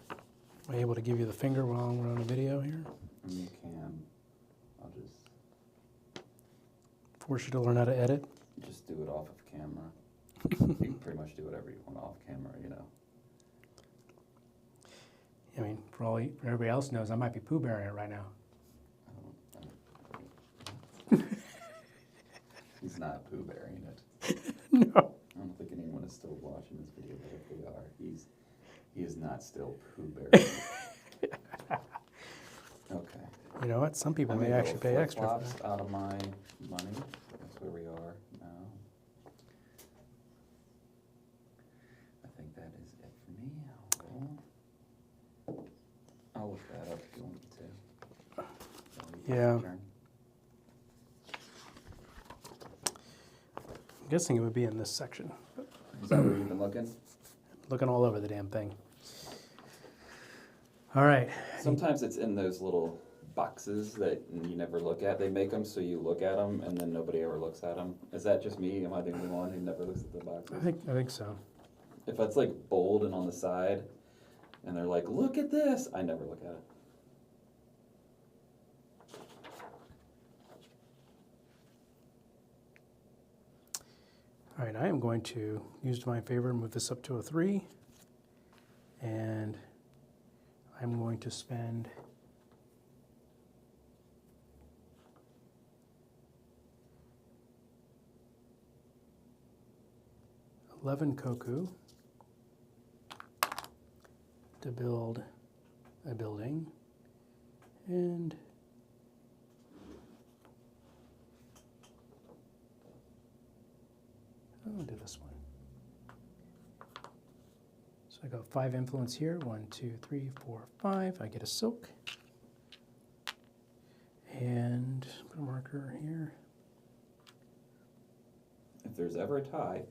Am I able to give you the finger while we're on a video here? And you can, I'll Force you to learn how to edit? just do it off of camera. You can pretty much do whatever you want off camera, you know. I mean, for everybody else knows, I might be Pooh Bearing it right now. He's not Pooh Bearing it. No. I don't think anyone is still watching this video, but if they are, he is not still Pooh Bearing it. Okay. You know what? Some people I may made actually little pay extra for flip-flops that. out of my money. That's where we are now. I think that is it for me. I'll look that up if you want me to. Yeah. Turn. I'm guessing it would be in this section. Is that where you've been looking? Looking all over the damn thing. All right. Sometimes it's in those little boxes that you never look at. They make them so you look at them and then nobody ever looks at them. Is that just me? Am I the only one who never looks at the boxes? I think so. If it's like bold and on the side and they're like, look at this, I never look at it. All right, I am going to use divine favor and move this up to a 3. And I'm going to spend $11 Koku to build a building, and I'll do this one. So I got 5 influence here. 1, 2, 3, 4, 5. I get a silk. And put a marker here. If there's ever a tie,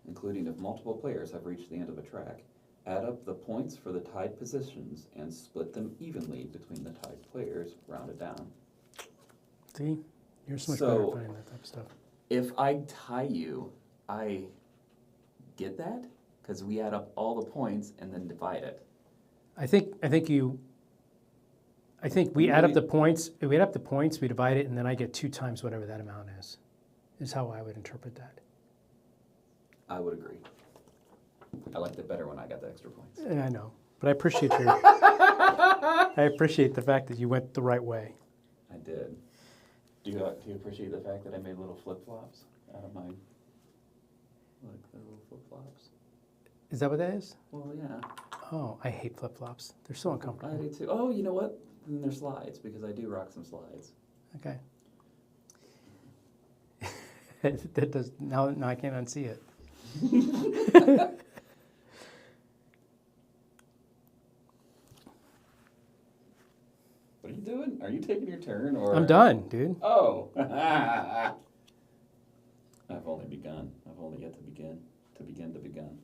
including if multiple players have reached the end of a track, add up the points for the tied positions and split them evenly between the tied players, rounded down. See? You're so much So- better at finding that type of stuff. If I tie you, I get that? Because we add up all the points and then divide it. I think we add up the points. We add up the points. We divide it, and then I get 2 times whatever that amount is. Is how I would interpret that. I would agree. I liked it better when I got the extra points. Yeah, I know, but I appreciate I appreciate the fact that you went the right way. I did. Do you appreciate the fact that I made little flip-flops out of my, like the little flip-flops? Is that what that is? Well, yeah. Oh, I hate flip-flops. They're so I uncomfortable. do too. Oh, you know what? Then there's slides, because I do rock some slides. Okay. That does now I can't unsee it. What are you doing? Are you taking your turn, or? I'm done, dude. Oh. I've only begun. I've only yet to begin. To begin.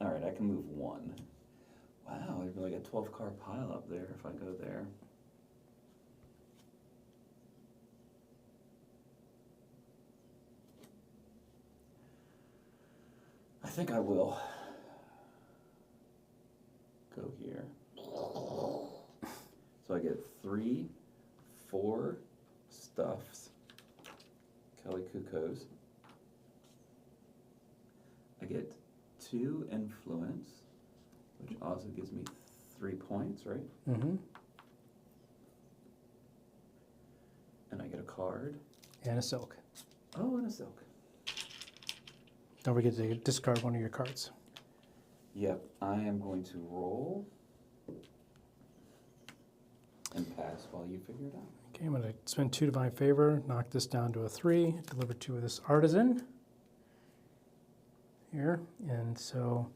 All right, I can move 1. Wow, there's like a 12-car pile up there if I go there. I think I will go here. So I get 3, 4 stuffs, Kelly Cuckoos. I get 2 influence, which also gives me 3 points, right? Mm-hmm. And I get a card. And a silk. Oh, and a silk. Don't forget to discard one of your cards. Yep, I am going to roll and pass while you figure it out. Okay, I'm going to spend 2 divine favor, knock this down to a 3, deliver 2 of this artisan here, and so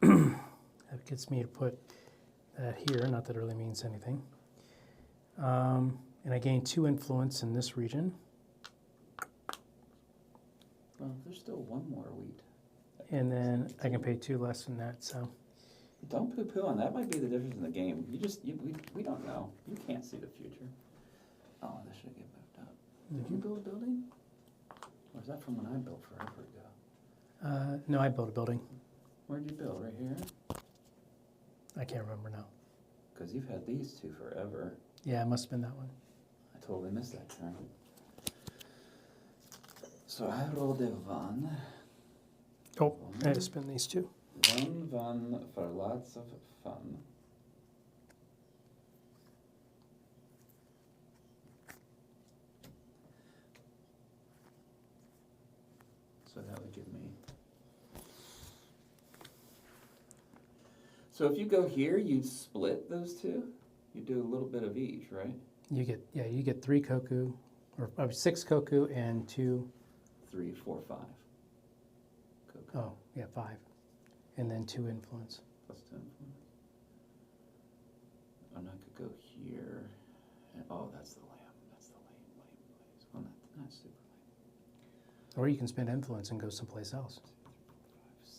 that gets me to put that here. Not that it really means anything. And I gain 2 influence in this region. Well, there's still 1 more wheat. And then I can pay 2 less than that, so. Don't poo-poo on that. Might be the difference in the game. We don't know. You can't see the future. Oh, this should get moved up. Did you build a building? Or is that from when I built forever ago? No, I built a building. Where'd you build? Right here? I can't remember now. Because you've had these 2 forever. Yeah, it must have been that one. I totally missed that turn. So I rolled a 1. Oh, I had to spin these 2. 1 for lots of fun. So that would give me. So if you go here, you split those 2. You do a little bit of each, right? You get 3 koku, or 6 koku and 2. 3, 4, 5. Cocoa. Oh, yeah, 5, and then 2 influence. Plus 2 influence. And I could go here. And, oh, that's the lamb. That's the lame place. Well, not super lame. Or you can spend influence and go someplace else. 5, 6.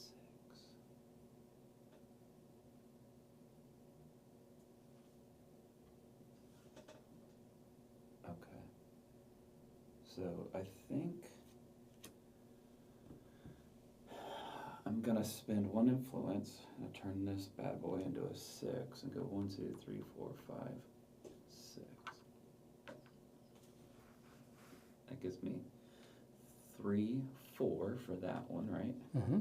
Okay. So I think I'm gonna spend 1 influence and turn this bad boy into a 6 and go 1, 2, 3, 4, 5, 6. That gives me 3, 4 for that one, right? Mm-hmm.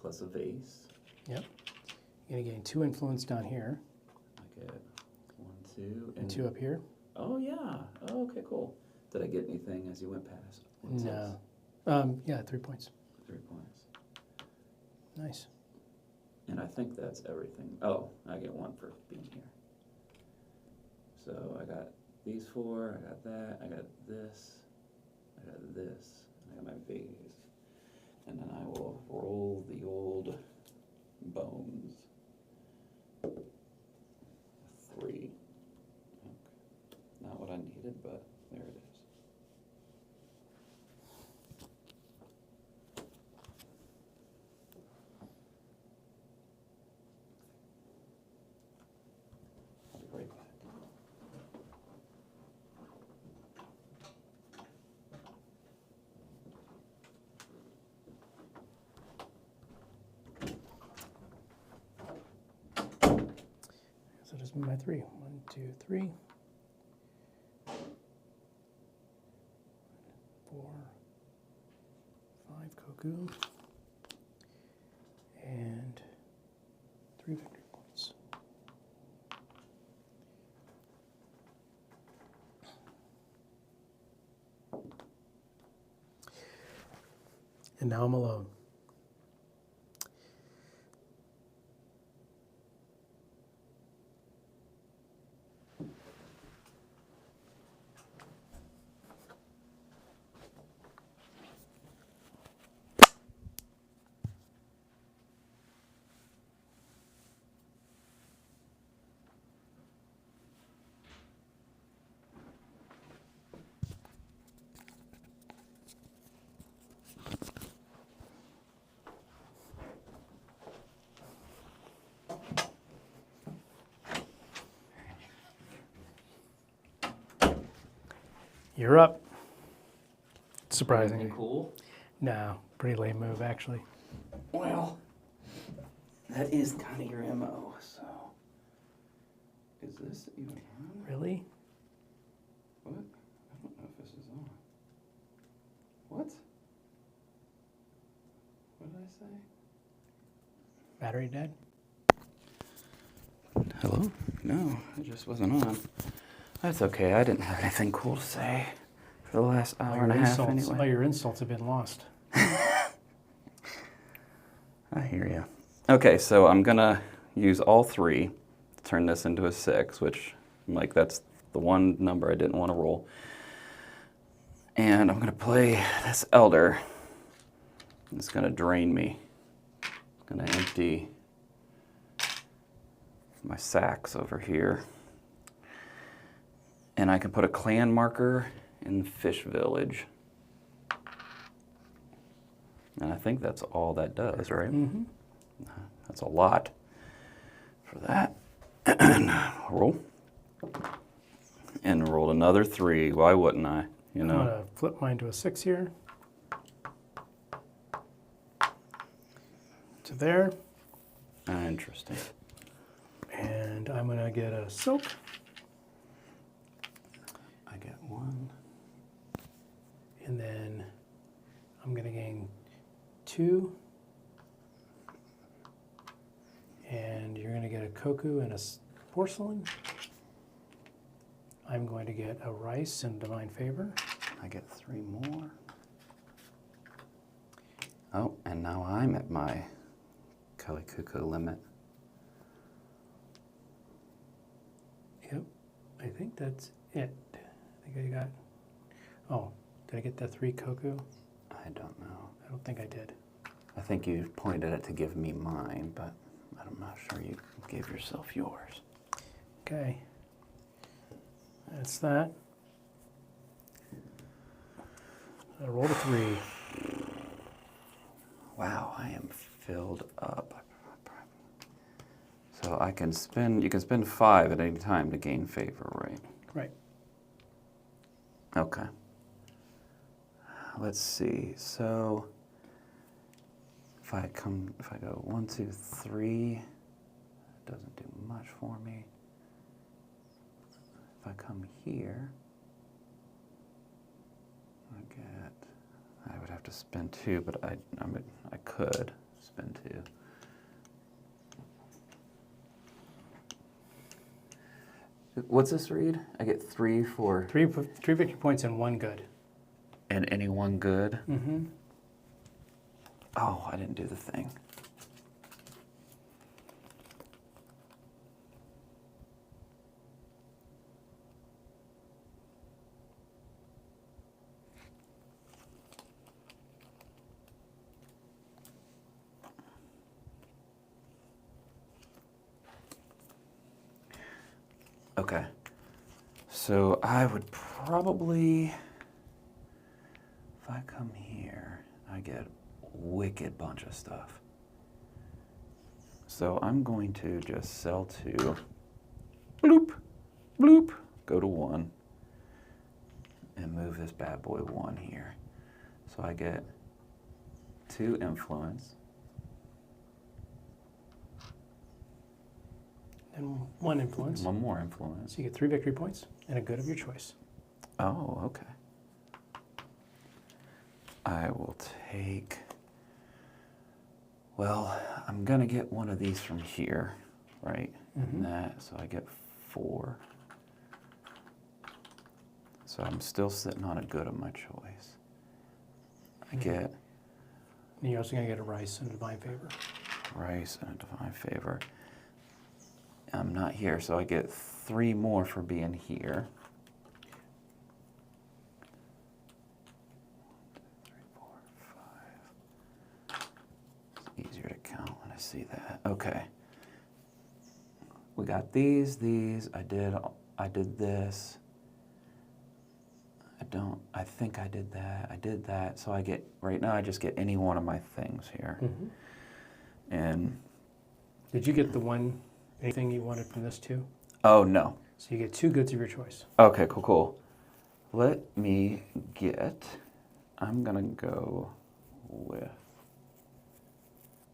Plus a vase. Yep. You're gonna gain 2 influence down here I get 1, 2, and 2 up here. Oh yeah. Oh, okay, cool. Did I get anything as you went past? What's No. this? Yeah, 3 points. 3 points. Nice. And I think that's everything. Oh, I get 1 for being here. So I got these 4, I got that, I got this. got this. I got my vase. And then I will roll the old bones. 3. Okay. Not what I needed, but there it is. I'll be right back. So just move my 3. 1, 2, 3. 4, 5 Koku. And 3 victory points. And now I'm alone. You're up. Surprisingly. Anything cool? No, pretty lame move, actually. Well, that is kind of your MO, so. Is this even on? Really? What? I don't know if this is on. What? What did I say? Battery dead? Hello? No, it just wasn't on. That's okay, I didn't have anything cool to say for the last hour and a half All anyway. your insults have been lost. I hear you. Okay, so I'm gonna use all 3 to turn this into a 6, which, like, that's the one number I didn't want to roll. And I'm gonna play this Elder. It's gonna drain me. It's gonna empty my sacks over here. And I can put a clan marker in the fish village. And I think that's all that does, right? Mm-hmm. That's a lot for that. Roll. And rolled another 3. Why wouldn't I? You know? I'm going to flip mine to a 6 here. To there. Interesting. And I'm going to get a silk. I get 1. And then I'm going to gain 2. And you're going to get a Koku and a porcelain. I'm going to get a rice and divine favor. I get 3 more. Oh, and now I'm at my Kalikuku limit. Yep, I think that's it. I think I got, oh, did I get the 3 Koku? I don't know. I don't think I did. I think you pointed it to give me mine, but I'm not sure you gave yourself yours. Okay, that's that. I rolled a 3. Wow, I am filled up. So I can spend, you can spend 5 at any time to gain favor, right? Right. Okay. Let's see, so if I go 1, 2, 3, it doesn't do much for me. If I come here, I would have to spend 2, but I could spend 2. What's this read? I get 3 for... 3 victory points and 1 good. And any 1 good? Mm-hmm. Oh, I didn't do the thing. Okay. So I would probably, if I come here, I get a wicked bunch of stuff. So I'm going to just sell to, bloop, bloop, go to 1, and move this bad boy 1 here. So I get 2 influence. And 1 influence. 1 more influence. So you get 3 victory points and a good of your choice. Oh, okay. I will take, well, I'm gonna get one of these from here, right? And that, so I get 4. So I'm still sitting on a good of my choice. I get And you're also going to get a rice and a divine favor. rice and a divine favor. I'm not here, so I get 3 more for being here. 1, 2, 3, 4, 5. It's easier to count when I see that. Okay. We got these. I did this. I think I did that. So I get, right now I just get any one of my things here. And. Did you get anything you wanted from this too? Oh, no. So you get 2 goods of your choice. Okay, cool. Let me get, I'm gonna go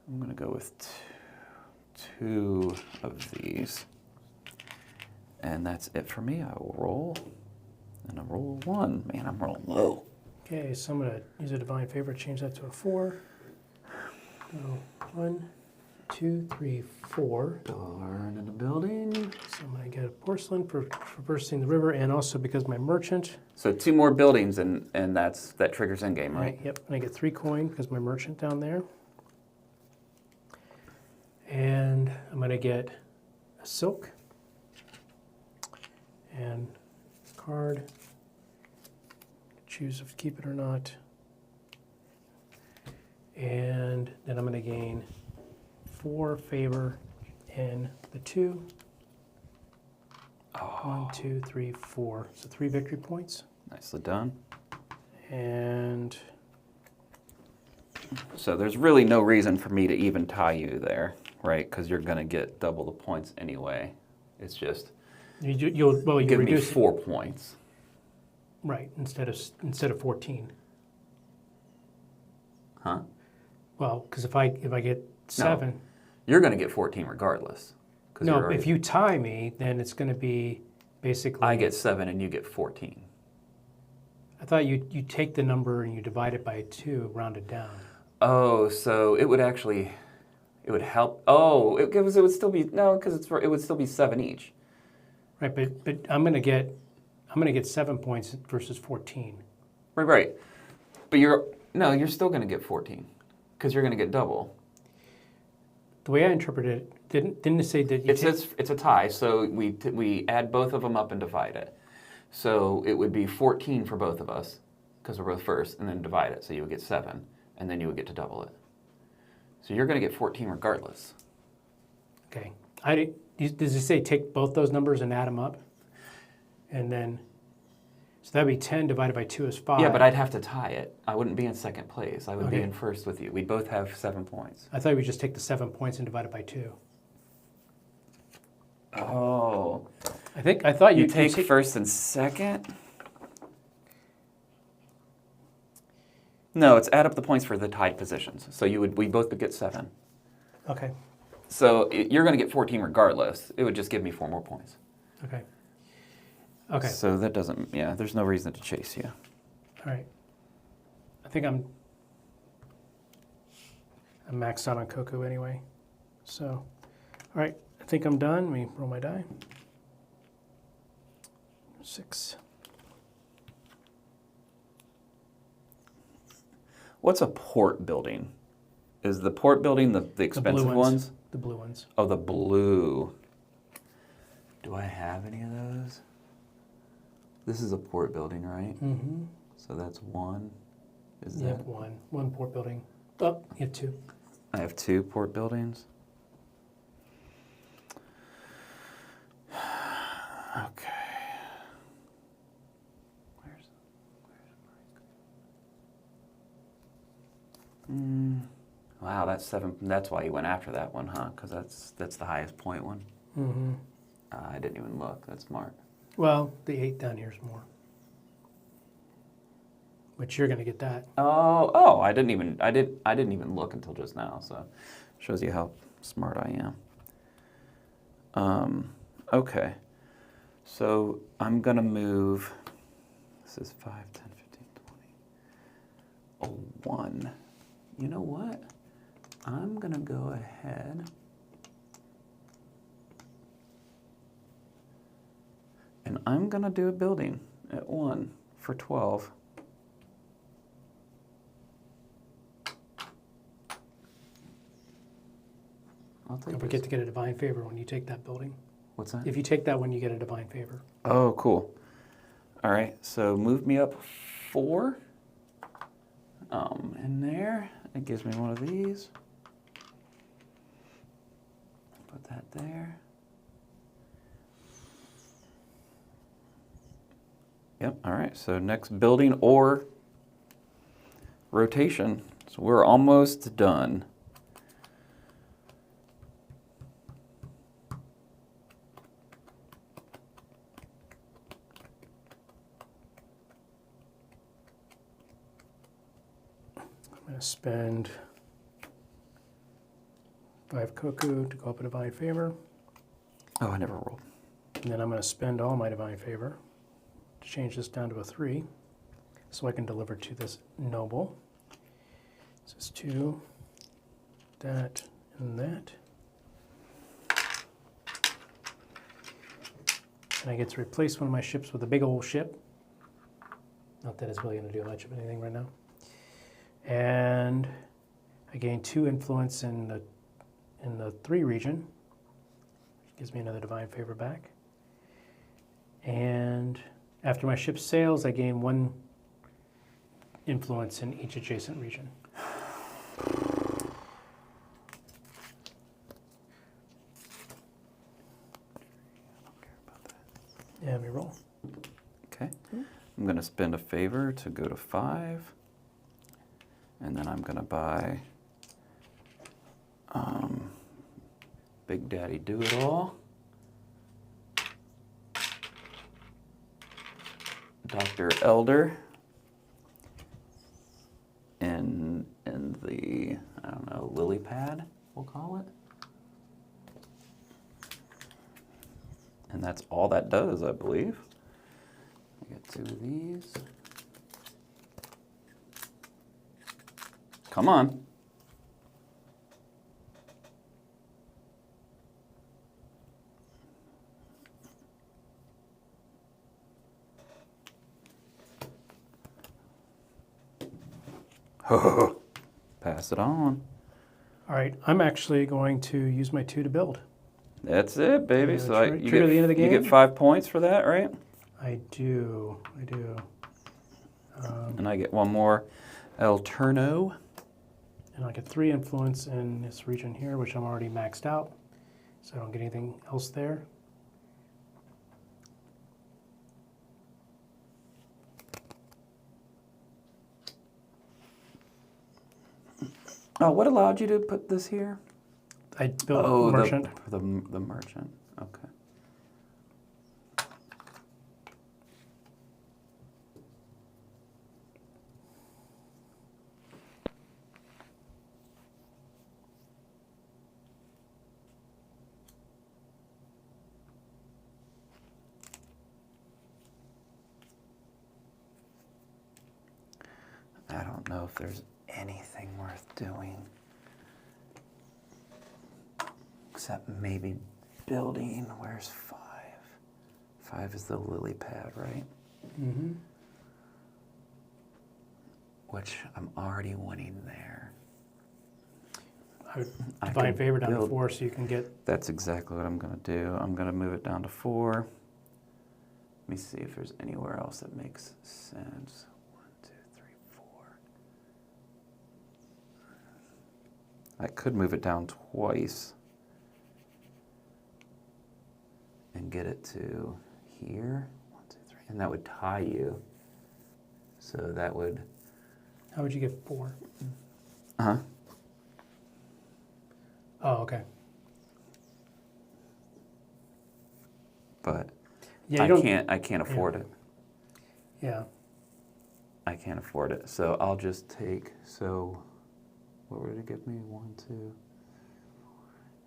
with two of these. And that's it for me. I will roll. And I roll 1. Man, I'm rolling low. Okay, so I'm going to use a divine favor, change that to a 4. So 1, 2, 3, 4. Burn in the building. So I'm going to get a porcelain for traversing the river, and also because my merchant. So 2 more buildings, and that triggers endgame, right? Yep, and I get 3 coin because my merchant down there. And I'm going to get a silk and card. Choose if to keep it or not. And then I'm going to gain 4 favor in the 2. 1, 2, 3, 4. So 3 victory points. Nicely done. And so there's really no reason for me to even tie you there, right? Because you're going to get double the points anyway. It's just you'll give me reduce 4 points. Right, instead of 14. Huh? Well, because if I get 7. No, you're going to get 14 regardless. No, if you tie me, then it's going to be basically. I get 7 and you get 14. I thought you take the number and you divide it by 2, rounded down. Oh, so it would help. Oh, it would still be no, because it would still be 7 each. Right, but I'm gonna get 7 points versus 14. Right. But you're still going to get 14 because you're going to get double. The way I interpreted it, didn't it say that It's a tie, so we add both of them up and divide it. So it would be 14 for both of us because we're both first, and then divide it, so you would get 7, and then you would get to double it. So you're going to get 14 regardless. Okay. Does it say take both those numbers and add them up? And then, so that'd be 10 divided by 2 is 5. Yeah, but I'd have to tie it. I wouldn't be in second place. I would be Okay. in first with you. We'd both have 7 points. I thought we just take the 7 points and divide it by 2. Oh. I thought You take first and second? No, it's add up the points for the tied positions. So we both would get 7. Okay. So you're going to get 14 regardless. It would just give me 4 more points. Okay. Okay. So that doesn't, there's no reason to chase you. All right. I think I'm maxed out on Cocoa anyway. So, all right. I think I'm done. Let me roll my die. 6. What's a port building? Is the port building the expensive ones? The blue ones. Oh, the blue. Do I have any of those? This is a port building, right? Mm-hmm. So that's 1. Is You that? have 1. 1 port building. Oh, you have 2. I have 2 port buildings. Okay. Wow, that's 7. That's why you went after that one, huh? Because that's the highest point one. Mm-hmm. I didn't even look. That's smart. Well, the 8 down here is more. But you're going to get that. Oh! I didn't even look until just now. So, shows you how smart I am. Okay. So I'm gonna move. This is 5, 10, 15, 20. Oh, 1. You know what? I'm gonna go ahead and I'm gonna do a building at 1 for 12. I'll take Don't forget to get a divine favor when you take that building. What's that? If you take that one, you get a divine favor. Oh, cool. All right, so move me up 4. In there, it gives me one of these. Put that there. Yep, all right, so next building or rotation. So we're almost done. I'm going to spend 5 Koku to go up a divine favor. Oh, I never rolled. And then I'm going to spend all my divine favor to change this down to a 3 so I can deliver to this noble. This is 2, that, and that. And I get to replace one of my ships with a big old ship. Not that it's really going to do much of anything right now. And I gain 2 influence in the 3 region, which gives me another divine favor back. And after my ship sails, I gain 1 influence in each adjacent region. Yeah, let me roll. Okay. I'm going to spend a favor to go to 5. And then I'm going to buy Big Daddy Do-It-All. Dr. Elder. And the, I don't know, lily pad, we'll call it. And that's all that does, I believe. I get 2 of these. Come on. Pass it on. All right, I'm actually going to use my 2 to build. That's it, baby. So you trigger the end of the game. You get 5 points for that, right? I do. And I get 1 more El Turno. And I get 3 influence in this region here, which I'm already maxed out. So I don't get anything else there. Oh, what allowed you to put this here? I built a merchant. The merchant. Okay. I don't know if there's anything worth doing. Except maybe building. Where's 5? 5 is the lily pad, right? Mm-hmm. Which I'm already winning there. I would divine favor down to 4 so you can get... That's exactly what I'm going to do. I'm going to move it down to 4. Let me see if there's anywhere else that makes sense. 1, 2, 3, 4. I could move it down twice and get it to here. 1, 2, 3. And that would tie you. So that would... How would you get 4? Uh-huh. Oh, okay. But Yeah, you I can't afford it. Yeah. I can't afford it. So I'll just take, so what would it give me? 1, 2.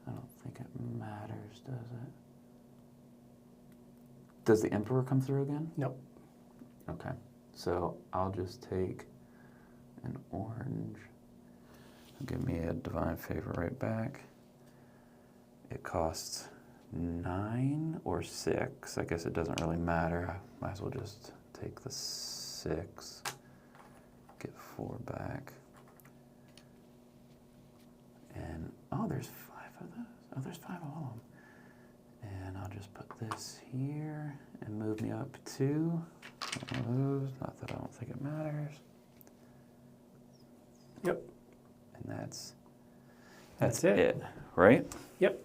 I don't think it matters, does it? Does the Emperor come through again? Nope. Okay. So I'll just take an orange. Give me a divine favor right back. It costs 9 or 6. I guess it doesn't really matter. I might as well just take the 6. Get 4 back. And, oh, there's 5 of those. Oh, there's 5 of all of them. And I'll just put this here and move me up 2. One of those. Not that I don't think it matters. Yep. And That's it. Right? Yep.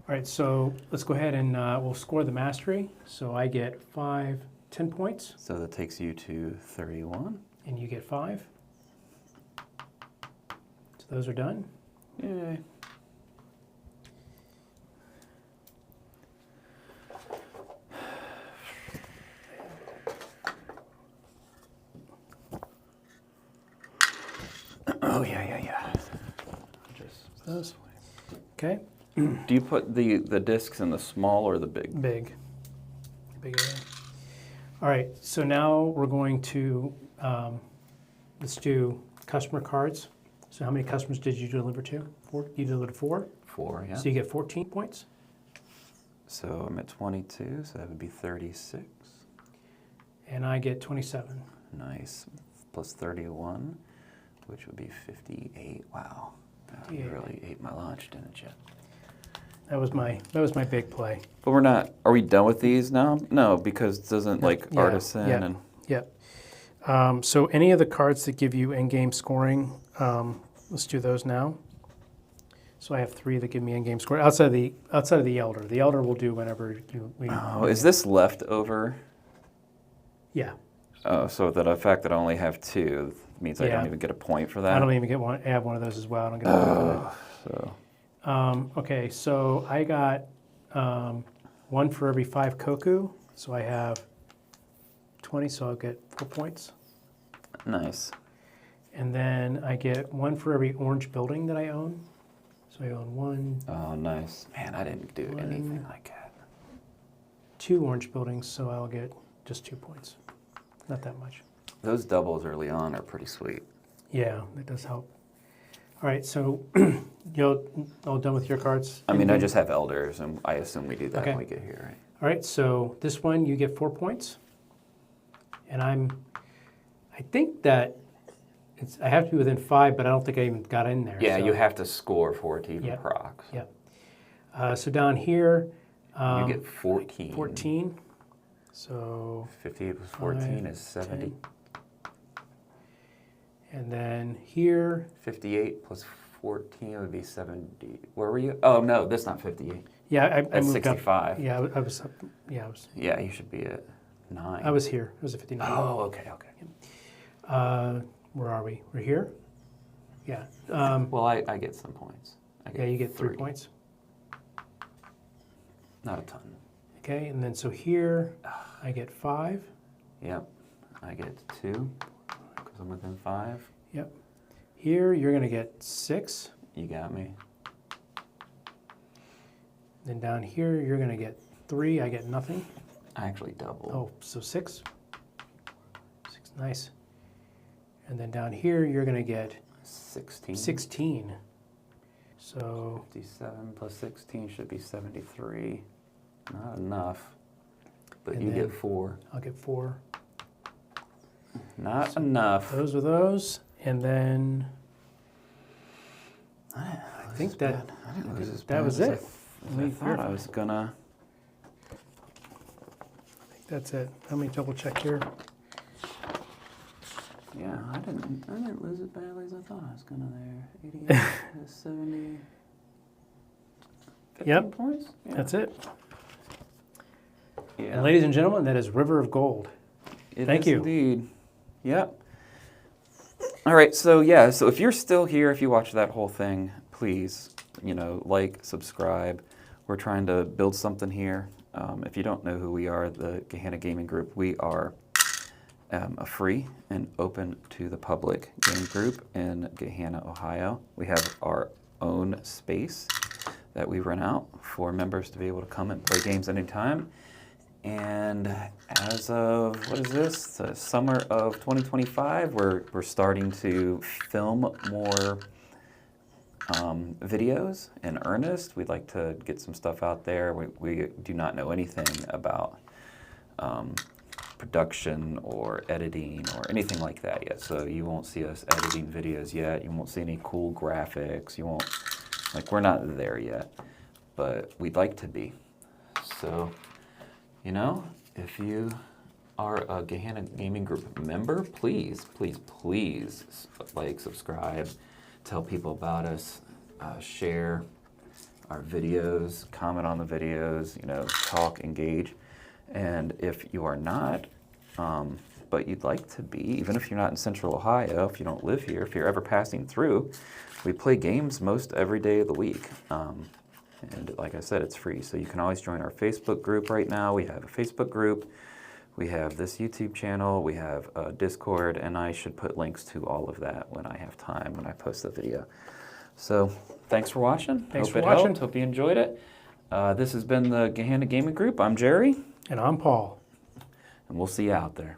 All right, so let's go ahead and we'll score the mastery. So I get 10 points. So that takes you to 31. And you get 5. So those are done. Yay. Oh, yeah. Just Those. Okay. Do you put the discs in the small or the big? Big area. All right, so now we're going to, let's do customer cards. So how many customers did you deliver to? 4? You delivered 4? 4, yeah. So you get 14 points. So I'm at 22, so that would be 36. And I get 27. Nice. Plus 31, which would be 58. Wow. You 58. really ate my lunch, didn't you? That was my big play. But we're not, are we done with these now? No, because doesn't like Yeah, Artisan yeah. and... Yep. So any of the cards that give you in-game scoring, let's do those now. So I have 3 that give me in-game scoring outside of the Elder. The Elder will do whenever we. Oh, is this leftover? Yeah. Oh, so that the fact that I only have 2 means I Yeah. don't even get a point for that? I don't even get one. I have one of those as well. I don't get a point for that. So... Okay, so I got 1 for every 5 koku. So I have 20, so I'll get 4 points. Nice. And then I get 1 for every orange building that I own. So I own 1. Oh, nice. Man, I didn't do 1, anything like that. 2 orange buildings, so I'll get just 2 points. Not that much. Those doubles early on are pretty sweet. Yeah, that does help. All right, so you're all done with your cards? I mean, I just have elders, and I assume we do that Okay. when we get here, right? All right, so this one you get 4 points. And I think that I have to be within 5, but I don't think I even got in there. Yeah, so. you have to score for it to even Yep. procs. Yep. So down here, You get 14. 14. So 58 plus 14 5, is 70. 10. And then here, 58 plus 14 would be 70. Where were you? Oh, no, that's not 58. yeah, I That's moved up. 65. Yeah, I was up. Yeah, Yeah, you should be at 9. I was here. I was at 59. Oh, okay. Where are we? We're here? Yeah. Well, I get some points. Yeah, you get 3 points. Not a ton. Okay, and then so here, I get 5. Yep. I get 2 because I'm within 5. Yep. Here, you're going to get 6. You got me. Then down here, you're going to get 3. I get nothing. I actually doubled. Oh, so 6. 6, nice. And then down here, you're going to get 16. 16. So 57 plus 16 should be 73. Not enough. But And you then- get 4. I'll get 4. Not enough. Those are those. And then I think that I didn't lose as that bad was as it. I thought I was gonna. I think that's it. Let me double check here. Yeah, I didn't lose as badly as I thought I was gonna there. 88, 70. 15 Yep. points? Yeah. That's it. And ladies and gentlemen, that is River of Gold. Thank you. Indeed. Yep. All right, so yeah, so if you're still here, if you watch that whole thing, please, like, subscribe. We're trying to build something here. If you don't know who we are, the Gahanna Gaming Group, we are a free and open to the public game group in Gahanna, Ohio. We have our own space that we rent out for members to be able to come and play games anytime. And as of, what is this, the summer of 2025, we're starting to film more videos in earnest. We'd like to get some stuff out there. We do not know anything about production or editing or anything like that yet. So you won't see us editing videos yet. You won't see any cool graphics. You won't, we're not there yet, but we'd like to be. So, if you are a Gahanna Gaming Group member, please, please, please, like, subscribe, tell people about us, share our videos, comment on the videos, talk, engage. And if you are not, but you'd like to be, even if you're not in Central Ohio, if you don't live here, if you're ever passing through, we play games most every day of the week. And like I said, it's free. So you can always join our Facebook group right now. We have a Facebook group. We have this YouTube channel. We have a Discord. And I should put links to all of that when I have time, when I post the video. So thanks for watching. Hope you enjoyed it. This has been the Gahanna Gaming Group. I'm Jerry. And I'm Paul. And we'll see you out there.